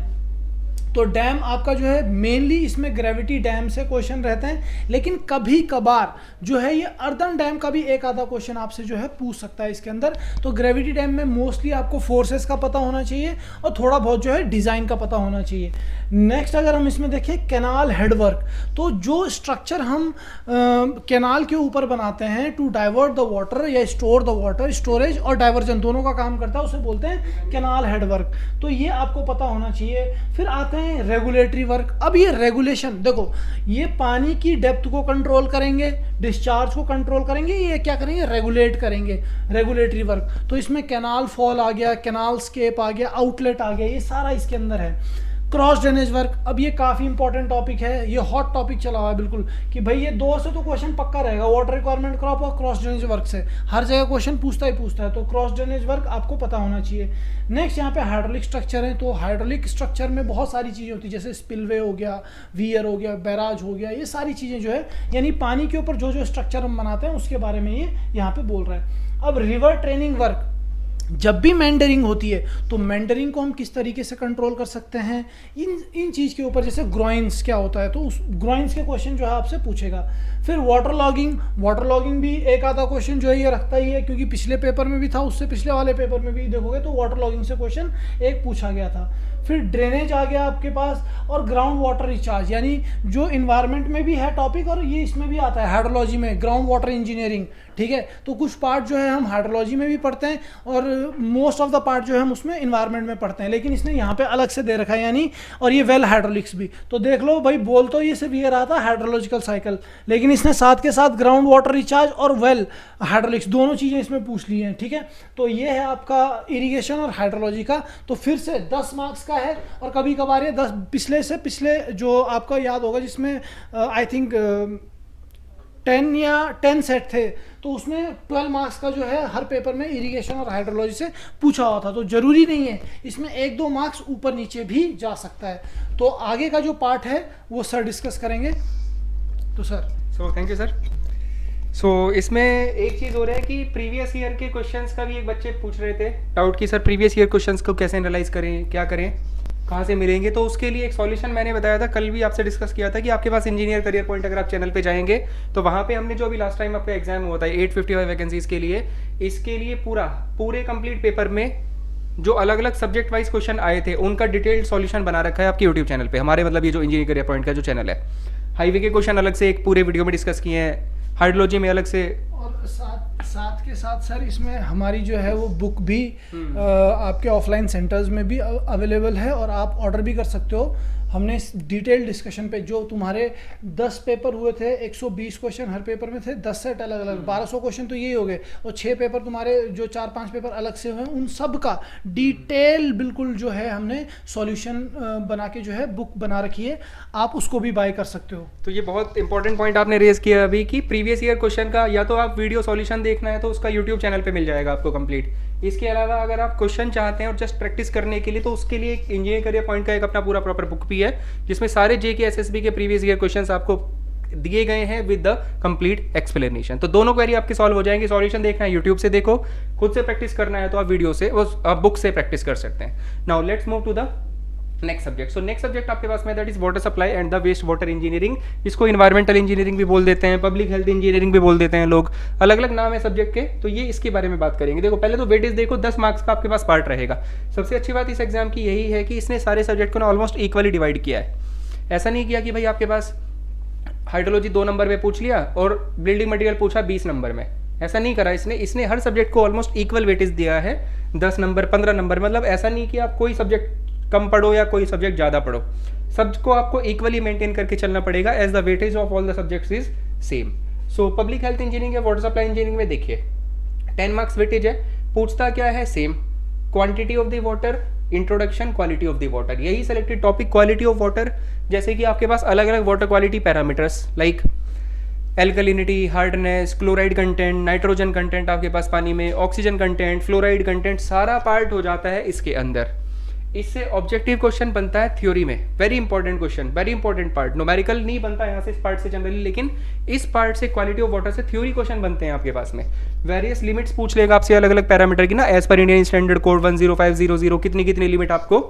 [SPEAKER 1] तो डैम आपका जो है मेनली इसमें ग्रेविटी डैम से क्वेश्चन रहते हैं, लेकिन कभी कभार जो है ये अर्दन डैम का भी एक आधा क्वेश्चन आपसे जो है पूछ सकता है इसके अंदर। तो ग्रेविटी डैम में मोस्टली आपको फोर्सेस का पता होना चाहिए और थोड़ा बहुत जो है डिज़ाइन का पता होना चाहिए। नेक्स्ट अगर हम इसमें देखें कैनाल हेडवर्क, तो जो स्ट्रक्चर हम कैनाल के ऊपर बनाते हैं टू डाइवर्ट द वाटर या स्टोर द वाटर, स्टोरेज और डाइवर्जन दोनों का काम करता है, उसे बोलते हैं कैनाल हेडवर्क। तो ये आपको पता होना चाहिए। फिर आते हैं रेगुलेटरी वर्क। अब ये रेगुलेशन देखो, ये पानी की डेप्थ को कंट्रोल करेंगे, डिस्चार्ज को कंट्रोल करेंगे, ये क्या करेंगे, रेगुलेट करेंगे, रेगुलेटरी वर्क। तो इसमें कैनाल फॉल आ गया, कैनाल स्केप आ गया, आउटलेट आ गया, ये सारा इसके अंदर है। क्रॉस ड्रेनेज वर्क, अब ये काफ़ी इंपॉर्टेंट टॉपिक है, ये हॉट टॉपिक चला हुआ है बिल्कुल, कि भाई ये दो से तो क्वेश्चन पक्का रहेगा, वाटर रिक्वायरमेंट क्रॉप और क्रॉस ड्रेनेज वर्क से हर जगह क्वेश्चन पूछता है, तो क्रॉस ड्रेनेज वर्क आपको पता होना चाहिए। नेक्स्ट यहाँ पे हाइड्रोलिक स्ट्रक्चर है, तो हाइड्रोलिक स्ट्रक्चर में बहुत सारी चीज़ें होती है, जैसे स्पिलवे हो गया, वियर हो गया, बैराज हो गया, ये सारी चीज़ें जो है यानी पानी के ऊपर जो जो स्ट्रक्चर हम बनाते हैं उसके बारे में ये यहाँ पे बोल रहा है। अब रिवर ट्रेनिंग वर्क, जब भी मेंडरिंग होती है तो मेंडरिंग को हम किस तरीके से कंट्रोल कर सकते हैं, इन चीज़ के ऊपर, जैसे ग्रोइंस क्या होता है तो उस ग्रोइंस के क्वेश्चन जो है आपसे पूछेगा। फिर वाटर लॉगिंग भी एक आधा क्वेश्चन जो है ये रखता ही है, क्योंकि पिछले पेपर में भी था, उससे पिछले वाले पेपर में भी देखोगे तो वाटर लॉगिंग से क्वेश्चन एक पूछा गया था। फिर ड्रेनेज आ गया आपके पास, और ग्राउंड वाटर रिचार्ज, यानी जो इन्वायरमेंट में भी है टॉपिक और ये इसमें भी आता है हाइड्रोलॉजी में, ग्राउंड वाटर इंजीनियरिंग, ठीक है। तो कुछ पार्ट जो है हम हाइड्रोलॉजी में भी पढ़ते हैं और मोस्ट ऑफ द पार्ट जो है हम उसमें इन्वायरमेंट में पढ़ते हैं, लेकिन इसने यहाँ पे अलग से दे रखा है यानी, और ये वेल हाइड्रोलिक्स भी। तो देख लो भाई, बोल तो ये सिर्फ ये रहा था हाइड्रोलॉजिकल साइकिल, लेकिन इसने साथ के साथ ग्राउंड वाटर रिचार्ज और वेल हाइड्रोलिक्स दोनों चीज़ें इसमें पूछ ली हैं, ठीक है। तो ये है आपका इरिगेशन और हाइड्रोलॉजी का। तो फिर से 10 मार्क्स का है, और कभी कभार ये 10 पिछले जो आपका याद होगा जिसमें आई थिंक 10 सेट थे, तो उसमें 12 मार्क्स का जो है हर पेपर में इरिगेशन और हाइड्रोलॉजी से पूछा हुआ था। तो जरूरी नहीं है, इसमें 1-2 मार्क्स ऊपर नीचे भी जा सकता है। तो आगे का जो पार्ट है वो सर डिस्कस करेंगे। तो सर
[SPEAKER 2] थैंक यू सर। इसमें एक चीज़ हो रहा है कि प्रीवियस ईयर के क्वेश्चंस का भी एक बच्चे पूछ रहे थे डाउट, कि सर प्रीवियस ईयर क्वेश्चंस को कैसे एनालाइज करें, क्या करें। कहाँ से मिलेंगे, तो उसके लिए एक सॉल्यूशन मैंने बताया था, कल भी आपसे डिस्कस किया था कि आपके पास इंजीनियर करियर पॉइंट अगर आप चैनल पे जाएंगे तो वहाँ पे हमने जो अभी लास्ट टाइम आपका एग्जाम हुआ था 855 वैकेंसीज के लिए, इसके लिए पूरे कंप्लीट पेपर में जो अलग अलग सब्जेक्ट वाइज क्वेश्चन आए थे उनका डिटेल्ड सॉल्यूशन बना रखा है आपके यूट्यूब चैनल पे, हमारे मतलब ये जो इंजीनियर करियर पॉइंट का जो चैनल है। हाईवे के क्वेश्चन अलग से एक पूरे वीडियो में डिस्कस किए हैं, हाइड्रोलॉजी में अलग से,
[SPEAKER 1] और साथ के साथ सर इसमें हमारी जो है वो बुक भी आपके ऑफलाइन सेंटर्स में भी अवेलेबल है और आप ऑर्डर भी कर सकते हो। हमने इस डिटेल डिस्कशन पे जो तुम्हारे 10 पेपर हुए थे, 120 क्वेश्चन हर पेपर में थे, 10 सेट अलग अलग, 1200 क्वेश्चन तो यही हो गए, और 6 पेपर तुम्हारे जो 4-5 पेपर अलग से हुए उन सब का डिटेल बिल्कुल जो है हमने सॉल्यूशन बना के जो है बुक बना रखी है, आप उसको भी बाय कर सकते हो।
[SPEAKER 2] तो ये बहुत इंपॉर्टेंट पॉइंट आपने रेज किया अभी कि प्रीवियस ईयर क्वेश्चन का या तो आप वीडियो सॉल्यूशन देखना है तो उसका यूट्यूब चैनल पे मिल जाएगा आपको कंप्लीट। इसके अलावा अगर आप क्वेश्चन चाहते हैं और जस्ट प्रैक्टिस करने के लिए तो उसके लिए एक इंजीनियर करियर पॉइंट का एक अपना पूरा प्रॉपर बुक भी है जिसमें सारे जेके एसएसबी के प्रीवियस ईयर क्वेश्चंस आपको दिए गए हैं विद द कंप्लीट एक्सप्लेनेशन। तो दोनों क्वेरी आपकी सॉल्व हो जाएंगी। सॉल्यूशन देखना है यूट्यूब से देखो, खुद से प्रैक्टिस करना है तो आप वीडियो से आप बुक से प्रैक्टिस कर सकते हैं। Now let's move to the next subject. So next subject आपके पास में that is water supply and the waste water engineering. इसको इन्वायरमेंटल इंजीनियरिंग भी बोल देते हैं, पब्लिक हेल्थ इंजीनियरिंग भी बोल देते हैं लोग, अलग अलग नाम है सब्जेक्ट के। तो ये इसके बारे में बात करेंगे। देखो पहले तो वेटेज देखो, 10 मार्क्स का आपके पास पार्ट रहेगा। सबसे अच्छी बात इस एग्जाम की यही है कि इसने सारे सब्जेक्ट को ना ऑलमोस्ट इक्वली डिवाइड किया है। ऐसा नहीं किया कि भाई आपके पास हाइड्रोलॉजी 2 नंबर में पूछ लिया और बिल्डिंग मटेरियल पूछा 20 नंबर में, ऐसा नहीं करा इसने हर सब्जेक्ट को ऑलमोस्ट इक्वल वेटेज दिया है, 10 नंबर 15 नंबर। मतलब ऐसा नहीं कि आप कोई सब्जेक्ट कम पढ़ो या कोई सब्जेक्ट ज़्यादा पढ़ो, सबको आपको इक्वली मेंटेन करके चलना पड़ेगा as the weightage of all the subjects is same. So public health engineering या वाटर सप्लाई इंजीनियरिंग में देखिए 10 मार्क्स वेटेज है। पूछता क्या है, same quantity of the water, introduction, quality of the water, यही selected topic quality of water. जैसे कि आपके पास अलग अलग water quality parameters like alkalinity, hardness, chloride content, nitrogen content आपके पास पानी में, ऑक्सीजन कंटेंट, फ्लोराइड कंटेंट, सारा पार्ट हो जाता है इसके अंदर। इससे ऑब्जेक्टिव क्वेश्चन बनता है थ्योरी में, very important question, very important part. Numerical नहीं बनता यहाँ से इस पार्ट से जनरली, लेकिन इस पार्ट से क्वालिटी ऑफ वाटर से थ्योरी क्वेश्चन बनते हैं आपके पास में। वेरियस लिमिट्स पूछ लेगा आपसे अलग अलग पैरामीटर की ना, as per Indian standard code 10500 कितनी लिमिट आपको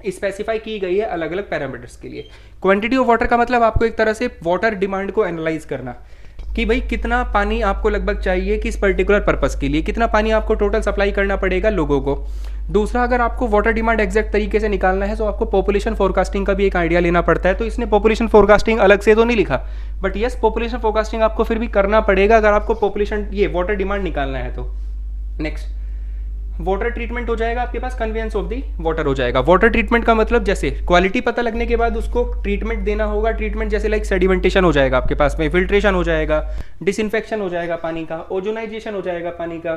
[SPEAKER 2] स्पेसिफाई की गई है अलग अलग पैरामीटर्स के लिए। क्वांटिटी ऑफ वाटर का मतलब आपको एक तरह से वाटर डिमांड को एनालाइज करना कि भाई कितना पानी आपको लगभग चाहिए किस पर्टिकुलर पर्पस के लिए, कितना पानी आपको टोटल सप्लाई करना पड़ेगा लोगों को। दूसरा, अगर आपको वाटर डिमांड एग्जैक्ट तरीके से निकालना है तो आपको पॉपुलेशन फोरकास्टिंग का भी एक आइडिया लेना पड़ता है। तो इसने पॉपुलेशन फोरकास्टिंग अलग से तो नहीं लिखा, बट यस पॉपुलेशन फोरकास्टिंग आपको फिर भी करना पड़ेगा अगर आपको पॉपुलेशन ये वाटर डिमांड निकालना है तो। नेक्स्ट, वाटर ट्रीटमेंट हो जाएगा आपके पास, कन्वेंस ऑफ दी वाटर हो जाएगा। वाटर ट्रीटमेंट का मतलब जैसे क्वालिटी पता लगने के बाद उसको ट्रीटमेंट देना होगा। ट्रीटमेंट जैसे लाइक सेडिमेंटेशन हो जाएगा आपके पास में, फिल्ट्रेशन हो जाएगा, डिसइंफेक्शन हो जाएगा पानी का, ओजोनाइजेशन हो जाएगा पानी का,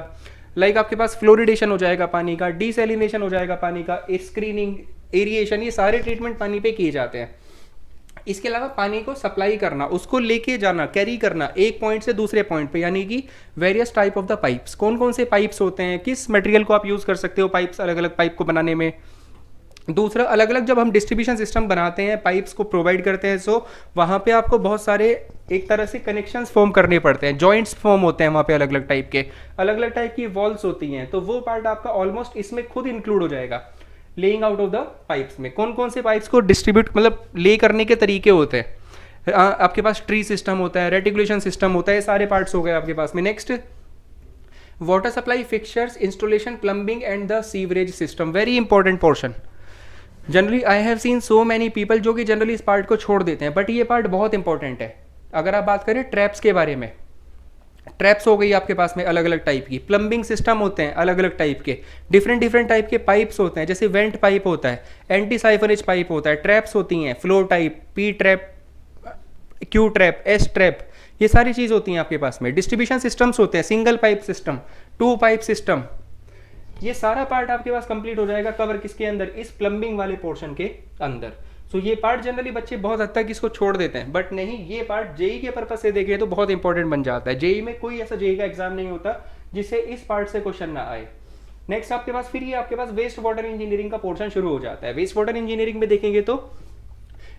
[SPEAKER 2] लाइक आपके पास फ्लोरिडेशन हो जाएगा पानी का, डिसैलिनेशन हो जाएगा पानी का, स्क्रीनिंग, एरिएशन, ये सारे ट्रीटमेंट पानी पे किए जाते हैं। इसके अलावा पानी को सप्लाई करना, उसको लेके जाना, कैरी करना एक पॉइंट से दूसरे पॉइंट पे, यानी कि various type of the pipes, कौन कौन से पाइप्स होते हैं, किस मटेरियल को आप यूज़ कर सकते हो पाइप्स, अलग अलग पाइप को बनाने में। दूसरा, अलग अलग जब हम डिस्ट्रीब्यूशन सिस्टम बनाते हैं, पाइप्स को प्रोवाइड करते हैं, सो वहाँ पे आपको बहुत सारे एक तरह से कनेक्शंस फॉर्म करने पड़ते हैं, जॉइंट्स फॉर्म होते हैं वहाँ पे, अलग अलग टाइप के, अलग अलग टाइप की वॉल्स होती हैं। तो वो पार्ट आपका ऑलमोस्ट इसमें खुद इंक्लूड हो जाएगा laying out of the pipes में। कौन कौन से पाइप्स को डिस्ट्रीब्यूट मतलब ले करने के तरीके होते हैं, आपके पास ट्री सिस्टम होता है, रेटिकुलेशन सिस्टम होता है, सारे पार्ट्स हो गए आपके पास में। Next, water supply fixtures, installation, plumbing and the sewerage system, very important portion. Generally I have seen so many people जो कि जनरली इस पार्ट को छोड़ देते हैं, बट ये पार्ट बहुत इंपॉर्टेंट है। अगर आप बात करें ट्रैप्स के बारे में, ट्रैप्स हो गई आपके पास में अलग अलग टाइप की, प्लम्बिंग सिस्टम होते हैं अलग अलग टाइप के, डिफरेंट टाइप के पाइप्स होते हैं, जैसे वेंट पाइप होता है, एंटी साइफरेज पाइप होता है, ट्रैप्स होती हैं, flow type, P trap, Q trap, S trap, ये सारी चीज़ होती हैं आपके पास में। डिस्ट्रीब्यूशन सिस्टम्स होते हैं, single pipe system, 2 pipe system, ये सारा पार्ट आपके पास कंप्लीट हो जाएगा कवर किसके अंदर, इस प्लम्बिंग वाले पोर्शन के अंदर। सो ये पार्ट जनरली बच्चे बहुत हद तक इसको छोड़ देते हैं, बट नहीं, ये पार्ट जेई के पर्पज से देखें तो बहुत इंपॉर्टेंट बन जाता है। जेई में कोई ऐसा जेई का एग्जाम नहीं होता जिससे इस पार्ट से क्वेश्चन ना आए। नेक्स्ट आपके पास फिर ये आपके पास वेस्ट वाटर इंजीनियरिंग का पोर्शन शुरू हो जाता है। वेस्ट वाटर इंजीनियरिंग में देखेंगे तो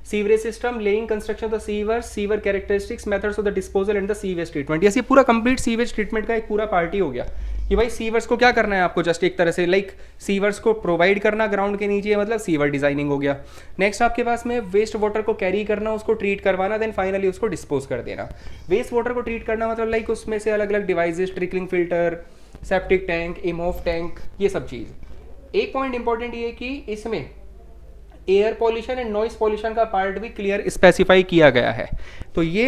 [SPEAKER 2] sewerage system, laying construction of the sewer, sewer characteristics, methods of the disposal and the sewage treatment. ये पूरा कंप्लीट सीवेज ट्रीटमेंट का एक पूरा पार्ट ही हो गया कि भाई सीवर्स को क्या करना है आपको, जस्ट एक तरह से लाइक सीवर्स को प्रोवाइड करना ग्राउंड के नीचे, मतलब सीवर डिजाइनिंग हो गया। नेक्स्ट आपके पास में वेस्ट वाटर को कैरी करना, उसको ट्रीट करवाना, देन फाइनली उसको डिस्पोज कर देना। वेस्ट वाटर को ट्रीट करना मतलब लाइक उसमें से अलग अलग devices, trickling filter, septic tank, Imhoff tank, ये सब चीज़। एक पॉइंट इंपॉर्टेंट ये कि इसमें air pollution and noise pollution का पार्ट भी क्लियर स्पेसिफाई किया गया है। तो ये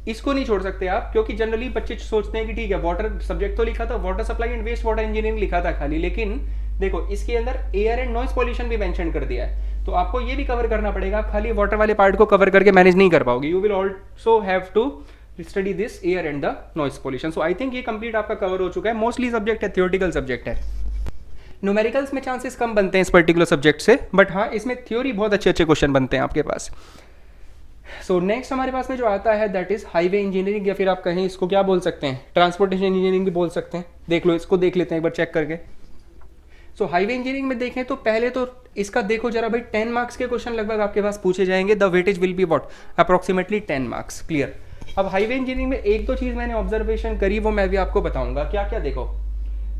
[SPEAKER 2] इसको नहीं छोड़ सकते आप, क्योंकि जनरली बच्चे सोचते हैं कि ठीक है वाटर सब्जेक्ट तो लिखा था, water supply and waste water engineering लिखा था खाली, लेकिन देखो इसके अंदर एयर एंड नॉइस पॉल्यूशन भी मेंशन कर दिया है, तो आपको ये भी कवर करना पड़ेगा। आप खाली वाटर वाले पार्ट को कवर करके मैनेज नहीं कर पाओगे, you will also have to study this air and the noise pollution. So I think ये कंप्लीट आपका कवर हो चुका है। मोस्टली सब्जेक्ट है थियोरेटिकल सब्जेक्ट है, न्यूमेरिकल्स में चांसेस कम बनते हैं इस पर्टिकुलर सब्जेक्ट से, बट हाँ इसमें थ्योरी बहुत अच्छे अच्छे क्वेश्चन बनते हैं आपके पास। सो नेक्स्ट हमारे पास में जो आता है दैट इज हाईवे इंजीनियरिंग, या फिर आप कहें इसको क्या बोल सकते हैं, ट्रांसपोर्टेशन इंजीनियरिंग भी बोल सकते हैं। देख लो, इसको देख लेते हैं एक बार चेक करके। सो हाईवे इंजीनियरिंग में देखें तो पहले तो इसका देखो जरा भाई, 10 मार्क्स के क्वेश्चन लगभग आपके पास पूछे जाएंगे। The weightage will be what, approximately 10 marks, clear. अब हाईवे इंजीनियरिंग में एक दो चीज मैंने ऑब्जर्वेशन करी, वो मैं भी आपको बताऊंगा क्या क्या। देखो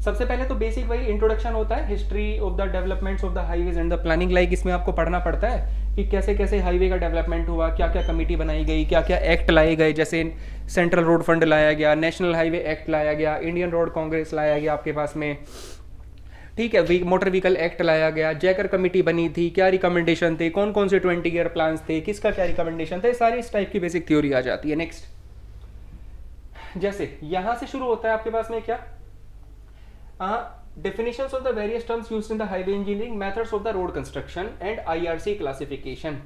[SPEAKER 2] सबसे पहले तो बेसिक वही इंट्रोडक्शन होता है, history of the developments of the highways and the planning, like इसमें आपको पढ़ना पड़ता है कि कैसे कैसे हाईवे का डेवलपमेंट हुआ, क्या क्या कमेटी बनाई गई, क्या क्या एक्ट लाए गए, जैसे सेंट्रल रोड फंड लाया गया, नेशनल हाईवे एक्ट लाया गया, इंडियन रोड कांग्रेस लाया गया आपके पास में, ठीक है, मोटर व्हीकल एक्ट लाया गया, जैकर कमेटी बनी थी, क्या रिकमेंडेशन थे, कौन कौन से 20 ईयर प्लान थे, किसका क्या रिकमेंडेशन था, सारी इस टाइप की बेसिक थ्योरी आ जाती है। नेक्स्ट जैसे यहां से शुरू होता है आपके पास में क्या, definitions of the various terms used in the highway engineering, methods of the road construction and IRC classification।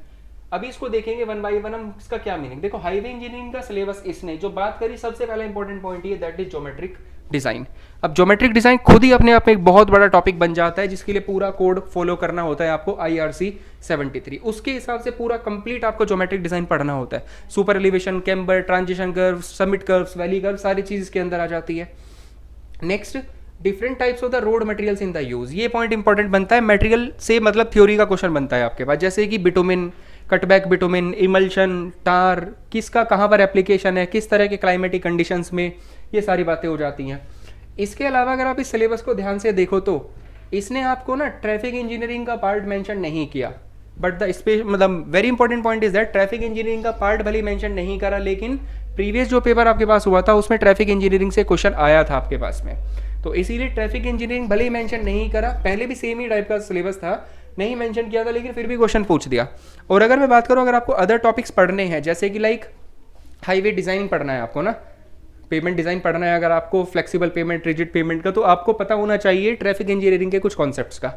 [SPEAKER 2] अभी इसको देखेंगे वन बाय वन, हम इसका क्या मीनिंग। देखो हाईवे इंजीनियरिंग का सिलेबस इसने जो बात करी, सबसे पहला इंपॉर्टेंट पॉइंट ये दैट इज ज्योमेट्रिक डिजाइन। अब ज्योमेट्रिक डिजाइन खुद ही अपने आप में एक बहुत बड़ा टॉपिक बन जाता है, जिसके लिए पूरा कोड फॉलो करना होता है आपको, IRC 73, उसके हिसाब से पूरा कंप्लीट आपको ज्योमेट्रिक डिजाइन पढ़ना होता है। Super elevation, camber, transition curve, summit curve, valley curve, सारी चीज इसके अंदर आ जाती है। Next different types of the road materials in the use, ये पॉइंट इंपॉर्टेंट बनता है। मटेरियल से मतलब थ्योरी का क्वेश्चन बनता है आपके पास, जैसे कि बिटुमिन, कटबैक बिटुमिन, इमल्शन, टार, किसका कहाँ पर एप्लीकेशन है, किस तरह के क्लाइमेटिक कंडीशंस में, ये सारी बातें हो जाती हैं। इसके अलावा अगर आप इस सिलेबस को ध्यान से देखो तो इसने आपको ना ट्रैफिक इंजीनियरिंग का पार्ट मेंशन नहीं किया, बट द मतलब very important point is that traffic engineering का पार्ट भले मेंशन नहीं करा, लेकिन प्रीवियस जो पेपर आपके पास हुआ था उसमें ट्रैफिक इंजीनियरिंग से क्वेश्चन आया था आपके पास में, तो इसीलिए ट्रैफिक इंजीनियरिंग भले ही मेंशन नहीं करा, पहले भी सेम ही टाइप का सिलेबस था, नहीं मेंशन किया था, लेकिन फिर भी क्वेश्चन पूछ दिया। और अगर मैं बात करूं, अगर आपको अदर टॉपिक्स पढ़ने हैं, जैसे कि लाइक हाईवे डिजाइनिंग पढ़ना है आपको ना, पेमेंट डिजाइन पढ़ना है, अगर आपको फ्लेक्सिबल पेमेंट, रिजिड पेमेंट का, तो आपको पता होना चाहिए ट्रैफिक इंजीनियरिंग के कुछ कॉन्सेप्ट्स का।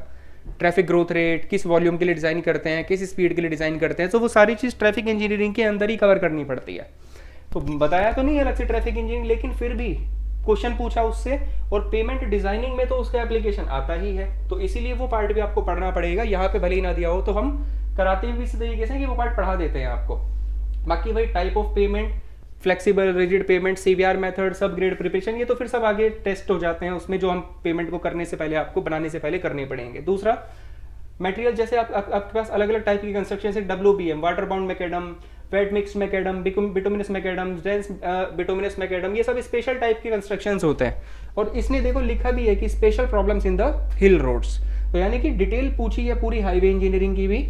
[SPEAKER 2] ट्रैफिक ग्रोथ रेट किस वॉल्यूम के लिए डिजाइन करते हैं, किस स्पीड के लिए डिजाइन करते हैं, तो वो सारी चीज़ ट्रैफिक इंजीनियरिंग के अंदर ही कवर करनी पड़ती है। तो बताया तो नहीं अलग से ट्रैफिक इंजीनियरिंग, लेकिन फिर भी क्वेश्चन पूछा उससे, और पेमेंट डिजाइनिंग में तो उसका एप्लीकेशन आता ही है, तो इसीलिए वो पार्ट भी आपको पढ़ना पड़ेगा। यहाँ पे भले ही ना दिया हो तो हम कराते भी इसी तरीके से कि वो पार्ट पढ़ा देते हैं आपको। बाकी भाई type of payment, flexible, rigid payment, CVR method, सब ग्रेड प्रिपरेशन, ये तो फिर सब आगे टेस्ट हो जाते हैं उसमें, जो हम पेमेंट को करने से पहले आपको बनाने से पहले करने पड़ेंगे। दूसरा मटेरियल, जैसे आपके पास अलग अलग टाइप की कंस्ट्रक्शन है, WBM, water bound macadam, wait mix macadam, bituminous macadam, dense bituminous macadam, ये सब स्पेशल टाइप के कंस्ट्रक्शंस होते हैं। और इसने देखो लिखा भी है कि special problems in the hill roads, तो यानी कि डिटेल पूछी है पूरी हाईवे इंजीनियरिंग की भी,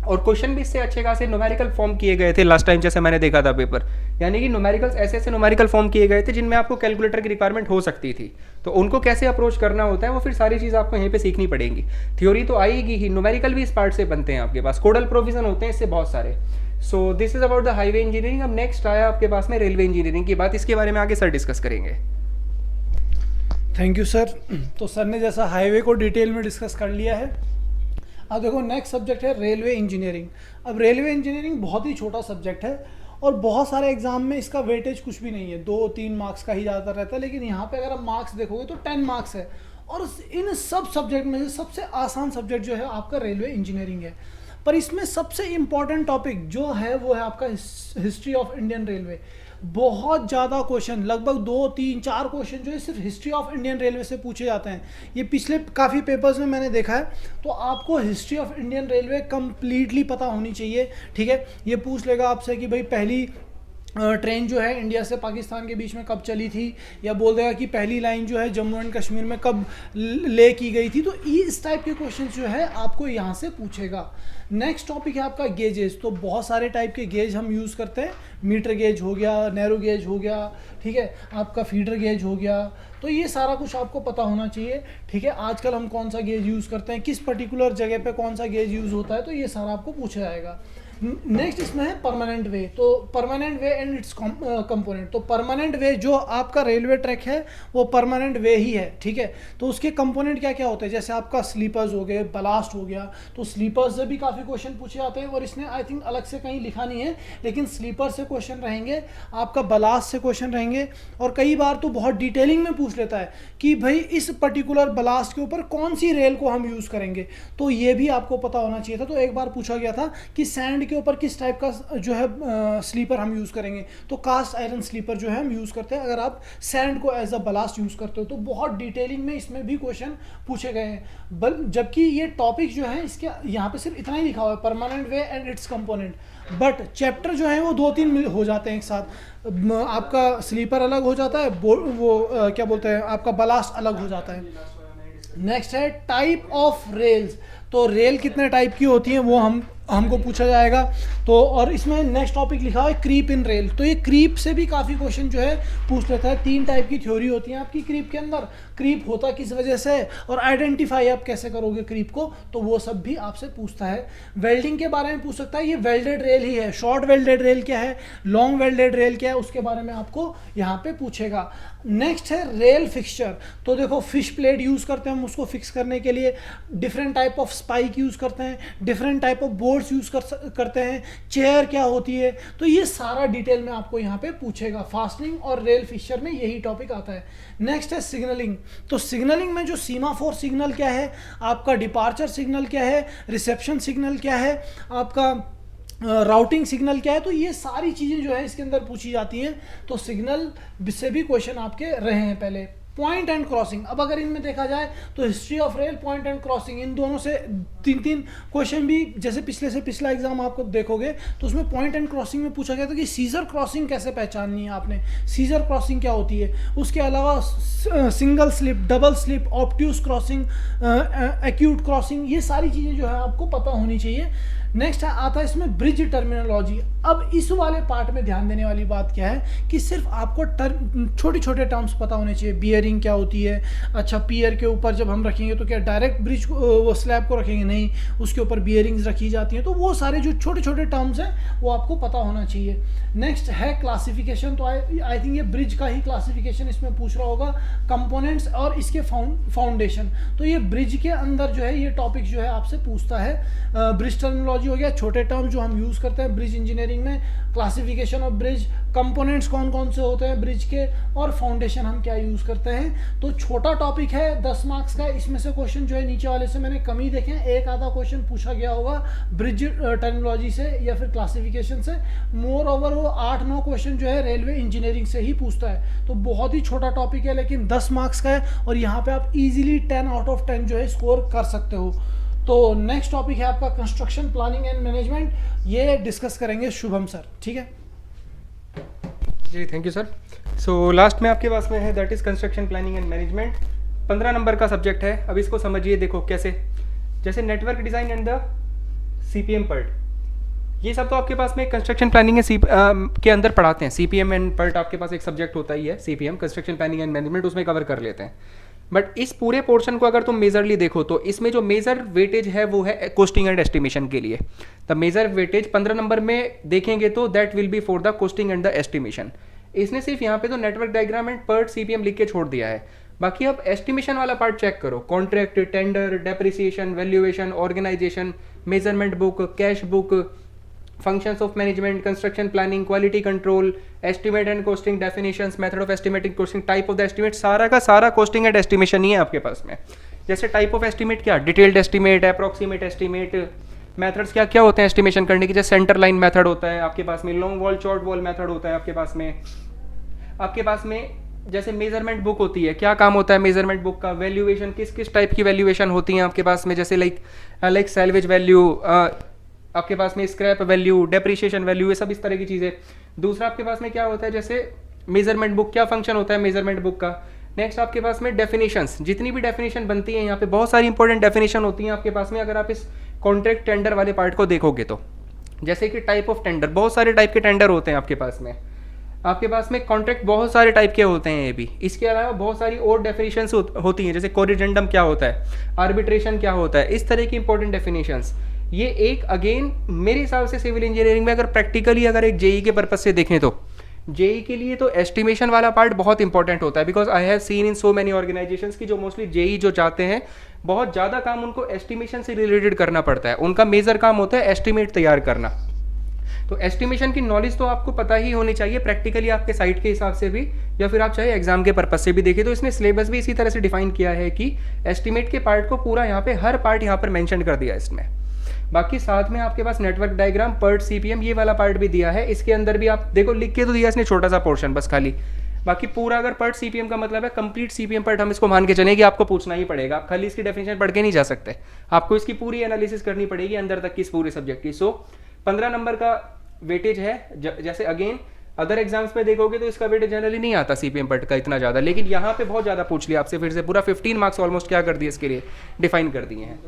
[SPEAKER 2] और क्वेश्चन भी इससे अच्छे खासे न्यूमेरिकल फॉर्म किए गए थे लास्ट टाइम, जैसे मैंने देखा था पेपर, यानी कि न्यूमेरिकल्स ऐसे ऐसे न्यूमेरिकल फॉर्म किए गए थे जिनमें आपको कैलकुलेटर की रिक्वायरमेंट हो सकती थी, तो उनको कैसे अप्रोच करना होता है वो फिर सारी चीज़ आपको यहीं पे सीखनी पड़ेगी। थ्योरी तो आएगी ही, न्यूमेरिकल भी इस पार्ट से बनते हैं आपके पास, कोडल प्रोविजन होते हैं इससे बहुत सारे। So this is about the highway engineering. अब नेक्स्ट आया आपके पास में रेलवे इंजीनियरिंग की बात, इसके बारे में आगे सर डिस्कस करेंगे।
[SPEAKER 1] Thank you sir. तो सर ने जैसा हाईवे को डिटेल में डिस्कस कर लिया है, अब देखो नेक्स्ट सब्जेक्ट है रेलवे इंजीनियरिंग। अब रेलवे इंजीनियरिंग बहुत ही छोटा सब्जेक्ट है और बहुत सारे एग्जाम में इसका वेटेज कुछ भी नहीं है, 2-3 मार्क्स का ही ज़्यादातर रहता है, लेकिन यहाँ पे अगर आप मार्क्स देखोगे तो 10 मार्क्स है। और इन सब सब्जेक्ट में से सबसे आसान सब्जेक्ट जो है आपका रेलवे इंजीनियरिंग है। पर इसमें सबसे इम्पॉर्टेंट टॉपिक जो है वो है आपका हिस्ट्री ऑफ इंडियन रेलवे। बहुत ज़्यादा क्वेश्चन, लगभग 2, 3, 4 क्वेश्चन जो है सिर्फ हिस्ट्री ऑफ इंडियन रेलवे से पूछे जाते हैं। ये पिछले काफ़ी पेपर्स में मैंने देखा है। तो आपको history of Indian railway completely पता होनी चाहिए, ठीक है। ये पूछ लेगा आपसे कि भाई पहली ट्रेन जो है इंडिया से पाकिस्तान के बीच में कब चली थी, या बोल देगा कि पहली लाइन जो है जम्मू एंड कश्मीर में कब ले की गई थी। तो इस टाइप के क्वेश्चन जो है आपको यहाँ से पूछेगा। नेक्स्ट टॉपिक है आपका गेजेस। तो बहुत सारे टाइप के गेज हम यूज़ करते हैं, मीटर गेज हो गया, नैरो गेज हो गया, ठीक है, आपका फीडर गेज हो गया। तो ये सारा कुछ आपको पता होना चाहिए, ठीक है। आजकल हम कौन सा गेज यूज़ करते हैं, किस पर्टिकुलर जगह पे कौन सा गेज यूज़ होता है, तो ये सारा आपको पूछा जाएगा। नेक्स्ट इसमें है परमानेंट वे। तो permanent way and it's component. तो परमानेंट वे जो आपका रेलवे ट्रैक है वो परमानेंट वे ही है, ठीक है। तो उसके कंपोनेंट क्या क्या होते हैं, जैसे आपका स्लीपर्स हो गए, बलास्ट हो गया। तो स्लीपर्स से भी काफ़ी क्वेश्चन पूछे जाते हैं, और इसने आई थिंक अलग से कहीं लिखा नहीं है, लेकिन स्लीपर से क्वेश्चन रहेंगे, आपका बलास्ट से क्वेश्चन रहेंगे। और कई बार तो बहुत डिटेलिंग में पूछ लेता है कि भाई इस पर्टिकुलर बलास्ट के ऊपर कौन सी रेल को हम यूज़ करेंगे, तो ये भी आपको पता होना चाहिए था। तो एक बार पूछा गया था कि सैंड के ऊपर किस टाइप का जो है स्लीपर हम यूज़ करेंगे, तो कास्ट आयरन स्लीपर जो है हम यूज़ करते हैं अगर आप सैंड को एज अ बलास्ट यूज़ करते हो। तो बहुत डिटेलिंग में इसमें भी क्वेश्चन पूछे गए हैं। जबकि ये टॉपिक जो है इसके यहाँ पे सिर्फ इतना ही लिखा हुआ है, permanent way and it's component. But chapter जो है वो 2-3 हो जाते हैं एक साथ। आपका स्लीपर अलग हो जाता है, क्या बोलते हैं, आपका बलास्ट अलग हो जाता है। नेक्स्ट है टाइप ऑफ रेल्स। तो रेल कितने टाइप की होती हैं वो हमको पूछा जाएगा। तो और इसमें नेक्स्ट टॉपिक लिखा है क्रीप इन रेल। तो ये क्रीप से भी काफ़ी क्वेश्चन जो है पूछ लेता है। 3 टाइप की थ्योरी होती है आपकी क्रीप के अंदर, क्रीप होता किस वजह से और आइडेंटिफाई आप कैसे करोगे क्रीप को, तो वो सब भी आपसे पूछता है। वेल्डिंग के बारे में पूछ सकता है, ये वेल्डेड रेल ही है। शॉर्ट वेल्डेड रेल क्या है, लॉन्ग वेल्डेड रेल क्या है, उसके बारे में आपको यहाँ पे पूछेगा। नेक्स्ट है रेल फिक्सचर। तो देखो फिश प्लेट यूज़ करते हैं हम उसको फिक्स करने के लिए, different type of spike use करते हैं, different type of boards use करते हैं, चेयर क्या होती है, तो ये सारा डिटेल में आपको यहाँ पे पूछेगा। फास्टनिंग और रेल फिक्सचर में यही टॉपिक आता है। नेक्स्ट है सिग्नलिंग। तो सिग्नलिंग में जो सीमाफोर सिग्नल क्या है, आपका डिपार्चर सिग्नल क्या है, रिसेप्शन सिग्नल क्या है, आपका राउटिंग सिग्नल क्या है, तो ये सारी चीज़ें जो है इसके अंदर पूछी जाती हैं। तो सिग्नल से भी क्वेश्चन आपके रहे हैं पहले। पॉइंट एंड क्रॉसिंग, अब अगर इनमें देखा जाए तो history of rail, point and crossing, इन दोनों से 3-3 क्वेश्चन भी, जैसे पिछले से पिछला एग्जाम आपको देखोगे तो उसमें पॉइंट एंड क्रॉसिंग में पूछा गया था कि सीजर क्रॉसिंग कैसे पहचाननी है आपने, सीजर क्रॉसिंग क्या होती है। उसके अलावा single slip, double slip, obtuse crossing, acute crossing, ये सारी चीज़ें जो है आपको पता होनी चाहिए। नेक्स्ट आता है इसमें ब्रिज टर्मिनोलॉजी। अब इस वाले पार्ट में ध्यान देने वाली बात क्या है कि सिर्फ आपको छोटे छोटे टर्म्स पता होने चाहिए। बियरिंग क्या होती है, अच्छा पियर के ऊपर जब हम रखेंगे तो क्या डायरेक्ट ब्रिज वो स्लैब को रखेंगे, नहीं, उसके ऊपर बियरिंग्स रखी जाती हैं। तो वो सारे जो छोटे छोटे टर्म्स हैं वो आपको पता होना चाहिए। नेक्स्ट है क्लासिफिकेशन। तो आई थिंक ये ब्रिज का ही क्लासिफिकेशन इसमें पूछ रहा होगा, कंपोनेंट्स और इसके फाउंडेशन। तो ये ब्रिज के अंदर जो है ये टॉपिक जो है आपसे पूछता है। ब्रिज टर्मिनोलॉजी हो गया, छोटे टर्म जो हम यूज़ करते हैं ब्रिज इंजीनियरिंग में, क्लासिफिकेशन ऑफ ब्रिज, कंपोनेंट्स कौन कौन से होते हैं ब्रिज के, और फाउंडेशन हम क्या यूज़ करते हैं। तो छोटा टॉपिक है, 10 मार्क्स का। इसमें से क्वेश्चन जो है नीचे वाले से मैंने कम ही देखे हैं, एक आधा क्वेश्चन पूछा गया होगा ब्रिज टर्मिनोलॉजी से या फिर क्लासिफिकेशन से। मोर ओवर वो 8-9 क्वेश्चन जो है रेलवे इंजीनियरिंग से ही पूछता है। तो बहुत ही छोटा टॉपिक है, लेकिन 10 मार्क्स का है, और यहाँ पे आप इजीली 10 आउट ऑफ 10 जो है स्कोर कर सकते हो। तो नेक्स्ट टॉपिक है आपका कंस्ट्रक्शन प्लानिंग एंड मैनेजमेंट, ये डिस्कस करेंगे शुभम सर, ठीक है
[SPEAKER 2] जी, thank you sir. So last में आपके पास में है that is construction planning and management. 15 number का सब्जेक्ट है। अब इसको समझिए, देखो कैसे, जैसे network design and the CPM part, ये सब तो आपके पास में कंस्ट्रक्शन प्लानिंग के अंदर पढ़ाते हैं। CPM एंड पार्ट आपके पास एक सब्जेक्ट होता ही है, CPM construction planning and management, उसमें कवर कर लेते हैं। बट इस पूरे पोर्शन को अगर तुम मेजरली देखो तो इसमें जो मेजर वेटेज है वो है कॉस्टिंग एंड एस्टिमेशन के लिए। द मेजर वेटेज 15 नंबर में देखेंगे तो that will be for the costing and the estimation. इसने सिर्फ यहाँ पे तो network diagram and PERT CPM लिख के छोड़ दिया है। बाकी अब एस्टिमेशन वाला पार्ट चेक करो, contract, tender, depreciation, valuation, organisation, measurement book, cash book, functions of management, construction planning, quality control, estimate and costing definitions, method of estimating, costing, type of the estimate, सारा का सारा costing and estimation ही है आपके पास में। जैसे type of estimate क्या, detailed estimate, approximate estimate, methods क्या क्या होते हैं एस्टिमेशन करने की, जैसे सेंटर लाइन मेथड होता है आपके पास में, long wall short wall method होता है आपके पास में जैसे मेजरमेंट बुक होती है, क्या काम होता है मेजरमेंट बुक का, वैल्यूएशन किस किस टाइप की वैल्यूएशन होती है आपके पास में, जैसे लाइक सैल्वेज वैल्यू, आपके पास में स्क्रैप वैल्यू, डेप्रिशिएशन वैल्यू, ये सब इस तरह की चीज़ें। दूसरा आपके पास में क्या होता है, जैसे मेजरमेंट बुक क्या फंक्शन होता है मेजरमेंट बुक का। नेक्स्ट आपके पास में डेफिनेशंस, जितनी भी डेफिनेशन बनती है यहाँ पे बहुत सारी इंपॉर्टेंट डेफिनेशन होती हैं आपके पास में। अगर आप इस कॉन्ट्रैक्ट टेंडर वाले पार्ट को देखोगे तो जैसे कि टाइप ऑफ टेंडर, बहुत सारे टाइप के टेंडर होते हैं आपके पास में कॉन्ट्रैक्ट बहुत सारे टाइप के होते हैं ये भी। इसके अलावा बहुत सारी और डेफिनेशंस होती हैं, जैसे कोरिजेंडम क्या होता है, आर्बिट्रेशन क्या होता है, इस तरह की इंपॉर्टेंट डेफिनेशंस। ये एक अगेन मेरे हिसाब से सिविल इंजीनियरिंग में अगर प्रैक्टिकली अगर एक जेई के पर्पज से देखें तो जेई के लिए तो एस्टिमेशन वाला पार्ट बहुत इंपॉर्टेंट होता है, because I have seen in so many organisations की जो मोस्टली जेई जो जाते हैं बहुत ज़्यादा काम उनको एस्टिमेशन से रिलेटेड करना पड़ता है। उनका मेजर काम होता है एस्टिमेट तैयार करना। तो एस्टिमेशन की नॉलेज तो आपको पता ही होनी चाहिए प्रैक्टिकली आपके साइट के हिसाब से भी, या फिर आप चाहे एग्जाम के पर्पज से भी देखें तो इसने सिलेबस भी इसी तरह से डिफाइन किया है कि एस्टिमेट के पार्ट को पूरा यहाँ पे हर पार्ट यहाँ पर मेंशन कर दिया है इसमें। बाकी साथ में आपके पास नेटवर्क डायग्राम, पर्ट, सीपीएम, ये वाला पार्ट भी दिया है। इसके अंदर भी आप देखो लिख के तो दिया इसने छोटा सा पोर्शन बस खाली, बाकी पूरा अगर पर्ट सीपीएम का मतलब है कंप्लीट सीपीएम पर्ट हम इसको मान के चलेंगे, आपको पूछना ही पड़ेगा। आप खाली इसकी डेफिनेशन पढ़ के नहीं जा सकते, आपको इसकी पूरी एनालिसिस करनी पड़ेगी अंदर तक की इस पूरे सब्जेक्ट की। सो 15 नंबर का वेटेज है। जैसे अगेन अदर एग्जाम्स में देखोगे तो इसका वेटेज जनरली नहीं आता सीपीएम पर्ट का इतना ज़्यादा, लेकिन यहाँ पे बहुत ज़्यादा पूछ लिया आपसे फिर से, पूरा 15 मार्क्स ऑलमोस्ट क्या कर दिए इसके लिए डिफाइन कर दिए हैं।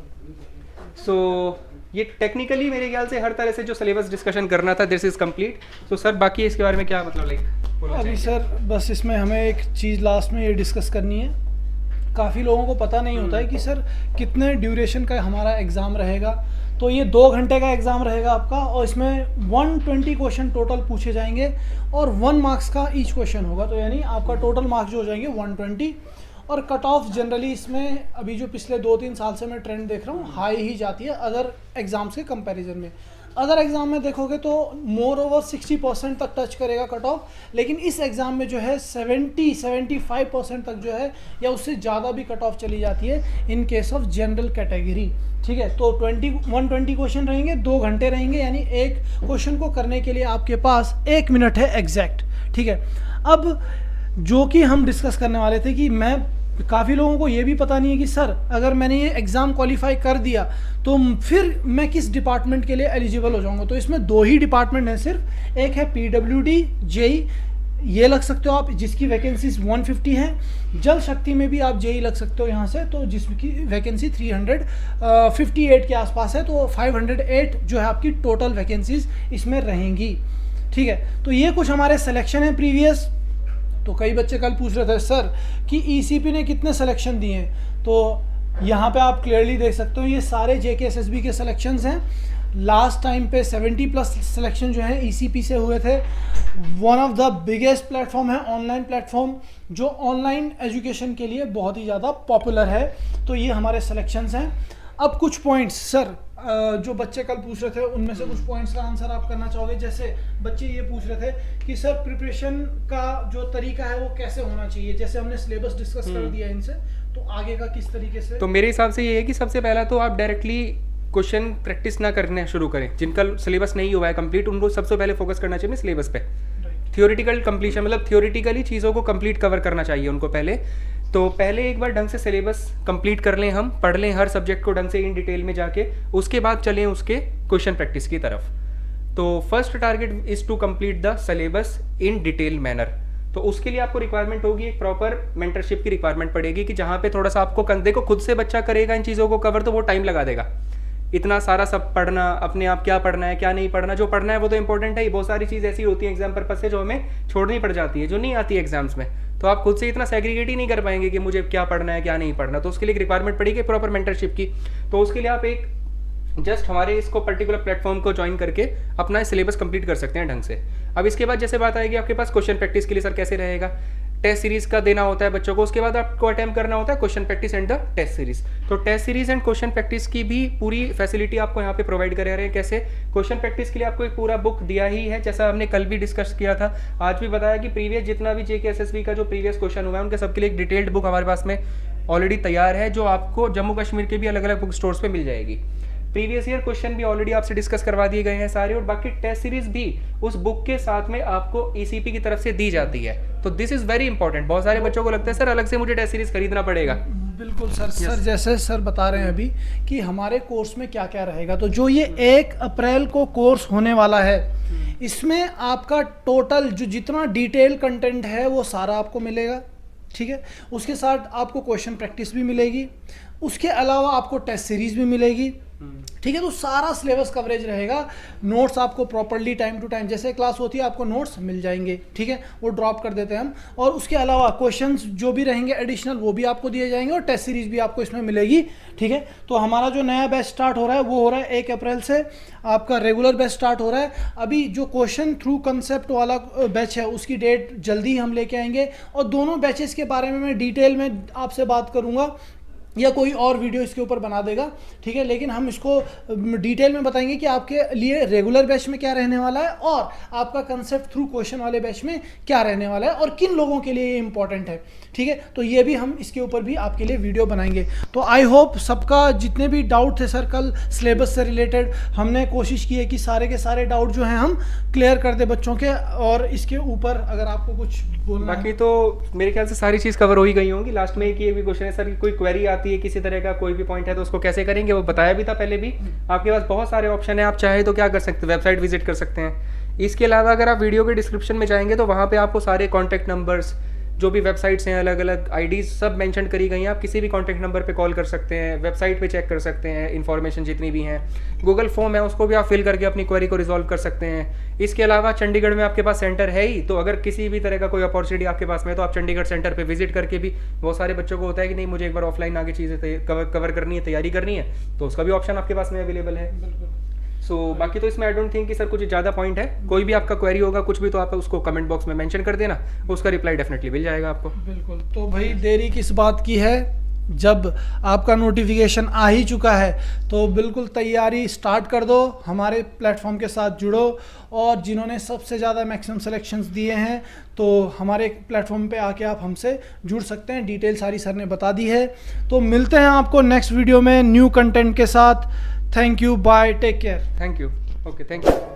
[SPEAKER 2] सो ये टेक्निकली मेरे ख्याल से हर तरह से जो सिलेबस डिस्कशन करना था दिस इज कंप्लीट। तो सर बाकी इसके बारे में क्या मतलब
[SPEAKER 1] अभी सर बस इसमें हमें एक चीज़ लास्ट में ये डिस्कस करनी है। काफ़ी लोगों को पता नहीं होता है कि सर कितने ड्यूरेशन का हमारा एग्ज़ाम रहेगा। तो ये 2 घंटे का एग्ज़ाम रहेगा आपका, और इसमें 120 क्वेश्चन टोटल पूछे जाएंगे और 1 मार्क्स का ईच क्वेश्चन होगा। तो यानी आपका टोटल मार्क्स जो हो जाएंगे 120। और कट ऑफ जनरली इसमें अभी जो पिछले 2-3 साल से मैं ट्रेंड देख रहा हूँ हाई ही जाती है अदर एग्ज़ाम्स के कंपैरिजन में। अदर एग्ज़ाम में देखोगे तो मोर ओवर 60% तक टच करेगा कट ऑफ, लेकिन इस एग्ज़ाम में जो है 70-75% तक जो है या उससे ज़्यादा भी कट ऑफ चली जाती है in case of general category. ठीक है, तो 120 क्वेश्चन रहेंगे, 2 घंटे रहेंगे, यानी एक क्वेश्चन को करने के लिए आपके पास 1 मिनट है एग्जैक्ट। ठीक है, अब जो कि हम डिस्कस करने वाले थे कि मैं काफ़ी लोगों को ये भी पता नहीं है कि सर अगर मैंने ये एग्ज़ाम क्वालिफाई कर दिया तो फिर मैं किस डिपार्टमेंट के लिए एलिजिबल हो जाऊंगा। तो इसमें 2 ही डिपार्टमेंट हैं सिर्फ, एक है पीडब्ल्यूडी जेई, ये लग सकते हो आप, जिसकी वैकेंसीज 150 हैं। जल शक्ति में भी आप जेई लग सकते हो यहाँ से, तो जिसकी वैकेंसी 358 के आसपास है, तो 508 जो है आपकी टोटल वैकेंसीज इसमें रहेंगी। ठीक है, तो ये कुछ हमारे सिलेक्शन है प्रीवियस। तो कई बच्चे कल पूछ रहे थे सर कि ईसीपी ने कितने सिलेक्शन दिए हैं, तो यहाँ पे आप क्लियरली देख सकते हो ये सारे जेकेएसएसबी के सिलेक्शंस हैं। लास्ट टाइम पे 70+ सिलेक्शन जो है ईसीपी से हुए थे। One of the biggest platform है ऑनलाइन प्लेटफॉर्म, जो ऑनलाइन एजुकेशन के लिए बहुत ही ज़्यादा पॉपुलर है। तो ये हमारे सिलेक्शंस हैं। अब कुछ पॉइंट्स सर जो बच्चे कल पूछ रहे थे उनमें से कुछ पॉइंट्स का आंसर आप करना चाहोगे। जैसे बच्चे ये पूछ रहे थे कि सर प्रिपरेशन का जो तरीका है वो कैसे होना चाहिए, जैसे हमने सिलेबस डिस्कस कर दिया इनसे, तो आगे का किस तरीके से।
[SPEAKER 2] तो मेरे हिसाब से ये है कि सबसे पहला तो आप डायरेक्टली क्वेश्चन प्रैक्टिस ना करने शुरू करें। जिनका सिलेबस नहीं हुआ है कंप्लीट उनको सबसे पहले फोकस करना चाहिए सिलेबस पे। थियोरिटिकल कंप्लीशन मतलब थियोरिटिकली चीज़ों को कंप्लीट कवर करना चाहिए उनको पहले। तो पहले एक बार ढंग से सिलेबस कंप्लीट कर लें, हम पढ़ लें हर सब्जेक्ट को ढंग से इन डिटेल में जाके, उसके बाद चलें उसके क्वेश्चन प्रैक्टिस की तरफ। तो first target is to complete the syllabus in detail manner. तो उसके लिए आपको रिक्वायरमेंट होगी एक प्रॉपर मेंटरशिप की रिक्वायरमेंट पड़ेगी, कि जहाँ पे थोड़ा सा आपको देखो खुद से बच्चा करेगा इन चीज़ों को कवर तो वो टाइम लगा देगा। इतना सारा सब पढ़ना, अपने आप क्या पढ़ना है क्या नहीं पढ़ना, जो पढ़ना है वो तो इंपॉर्टेंट है ही, बहुत सारी चीज़ ऐसी होती है एग्जाम पर्पस से जो हमें छोड़नी पड़ जाती है, जो नहीं आती है एग्जाम्स में। तो आप खुद से इतना सेग्रीगेट ही नहीं कर पाएंगे कि मुझे क्या पढ़ना है क्या नहीं पढ़ना। तो उसके लिए एक रिक्वायरमेंट पड़ेगी प्रॉपर मेंटरशिप की। तो उसके लिए आप एक जस्ट हमारे इसको पर्टिकुलर प्लेटफॉर्म को ज्वाइन करके अपना सिलेबस कंप्लीट कर सकते हैं ढंग से। अब इसके बाद जैसे बात आएगी आपके पास क्वेश्चन प्रैक्टिस के लिए, सर कैसे रहेगा। टेस्ट सीरीज का देना होता है बच्चों को, उसके बाद आपको अटेम्प्ट करना होता है question practice and the test series. तो test series and question practice की भी पूरी फैसिलिटी आपको यहाँ पे प्रोवाइड कर रहे हैं। कैसे, क्वेश्चन प्रैक्टिस के लिए आपको एक पूरा बुक दिया ही है, जैसा हमने कल भी डिस्कस किया था, आज भी बताया कि प्रीवियस जितना भी जेकेएसएसबी का जो प्रीवियस क्वेश्चन हुआ है उनके सबके लिए एक डिटेल्ड बुक हमारे पास में ऑलरेडी तैयार है, जो आपको जम्मू कश्मीर के भी अलग अलग बुक स्टोर्स पे मिल जाएगी। प्रीवियस ईयर क्वेश्चन भी ऑलरेडी आपसे डिस्कस करवा दिए गए हैं सारे, और बाकी टेस्ट सीरीज भी उस बुक के साथ में आपको ईसीपी की तरफ से दी जाती है। तो दिस इज वेरी इंपॉर्टेंट। बहुत सारे बच्चों को लगता है सर अलग से मुझे टेस्ट सीरीज खरीदना पड़ेगा।
[SPEAKER 1] बिल्कुल सर। सर जैसे सर बता रहे हैं अभी कि हमारे कोर्स में क्या क्या रहेगा, तो जो ये 1 अप्रैल को कोर्स होने वाला है, इसमें आपका टोटल जो जितना डिटेल कंटेंट है वो सारा आपको मिलेगा, ठीक है। उसके साथ आपको क्वेश्चन प्रैक्टिस भी मिलेगी, उसके अलावा आपको टेस्ट सीरीज भी मिलेगी, ठीक है। तो सारा सिलेबस कवरेज रहेगा। नोट्स आपको प्रॉपर्ली टाइम टू टाइम जैसे क्लास होती है आपको नोट्स मिल जाएंगे, ठीक है, वो ड्रॉप कर देते हैं हम। और उसके अलावा क्वेश्चंस जो भी रहेंगे एडिशनल वो भी आपको दिए जाएंगे, और टेस्ट सीरीज भी आपको इसमें मिलेगी, ठीक है। तो हमारा जो नया बैच स्टार्ट हो रहा है वो हो रहा है 1 अप्रैल से, आपका रेगुलर बैच स्टार्ट हो रहा है। अभी जो क्वेश्चन थ्रू कंसेप्ट वाला बैच है उसकी डेट जल्दी हम लेके आएंगे, और दोनों बैचेस के बारे में मैं डिटेल में आपसे बात करूँगा, या कोई और वीडियो इसके ऊपर बना देगा, ठीक है। लेकिन हम इसको डिटेल में बताएंगे कि आपके लिए रेगुलर बैच में क्या रहने वाला है, और आपका कंसेप्ट थ्रू क्वेश्चन वाले बैच में क्या रहने वाला है, और किन लोगों के लिए ये इंपॉर्टेंट है, ठीक है। तो ये भी हम इसके ऊपर भी आपके लिए वीडियो बनाएंगे। तो आई होप सबका जितने भी डाउट थे सर कल सिलेबस से रिलेटेड, हमने कोशिश की है कि सारे के सारे डाउट जो हैं हम क्लियर कर दे बच्चों के। और इसके ऊपर अगर आपको कुछ बोलना
[SPEAKER 2] बाकी तो मेरे ख्याल से सारी चीज़ कवर हो ही गई होंगी। लास्ट में एक ये भी क्वेश्चन है सर कि कोई क्वेरी आती है किसी तरह का, कोई भी पॉइंट है तो उसको कैसे करेंगे, वो बताया भी था पहले भी। आपके पास बहुत सारे ऑप्शन है, आप चाहे तो क्या कर सकते हैं, वेबसाइट विजिट कर सकते हैं। इसके अलावा अगर आप वीडियो के डिस्क्रिप्शन में जाएंगे तो वहाँ पे आपको सारे कॉन्टैक्ट नंबर्स, जो भी वेबसाइट्स हैं, अलग अलग आईडीज सब मेंशन करी गई हैं। आप किसी भी कॉन्टैक्ट नंबर पे कॉल कर सकते हैं, वेबसाइट पे चेक कर सकते हैं इन्फॉर्मेशन जितनी भी हैं। गूगल फॉर्म है उसको भी आप फिल करके अपनी क्वेरी को रिजॉल्व कर सकते हैं। इसके अलावा चंडीगढ़ में आपके पास सेंटर है ही, तो अगर किसी भी तरह का कोई अपॉर्चुनिटी आपके पास में है तो आप चंडीगढ़ सेंटर पे विजिट करके भी, बहुत सारे बच्चों को होता है कि नहीं मुझे एक बार ऑफलाइन आगे चीज़ें कवर करनी है, तैयारी करनी है, तो उसका भी ऑप्शन आपके पास में अवेलेबल है। सो बाकी तो इसमें आई डोंट थिंक कि सर कुछ ज़्यादा पॉइंट है। कोई भी आपका क्वेरी होगा कुछ भी तो आप उसको कमेंट बॉक्स में मेंशन कर देना, उसका रिप्लाई डेफिनेटली मिल जाएगा आपको।
[SPEAKER 1] बिल्कुल। तो भाई देरी किस बात की है, जब आपका नोटिफिकेशन आ ही चुका है तो बिल्कुल तैयारी स्टार्ट कर दो, हमारे प्लेटफॉर्म के साथ जुड़ो। और जिन्होंने सबसे ज़्यादा मैक्सिमम सिलेक्शंस दिए हैं तो हमारे प्लेटफॉर्म पे आके आप हमसे जुड़ सकते हैं। डिटेल सारी सर ने बता दी है। तो मिलते हैं आपको नेक्स्ट वीडियो में न्यू कंटेंट के साथ। Thank you, bye, take care.
[SPEAKER 2] Thank you, okay, thank you.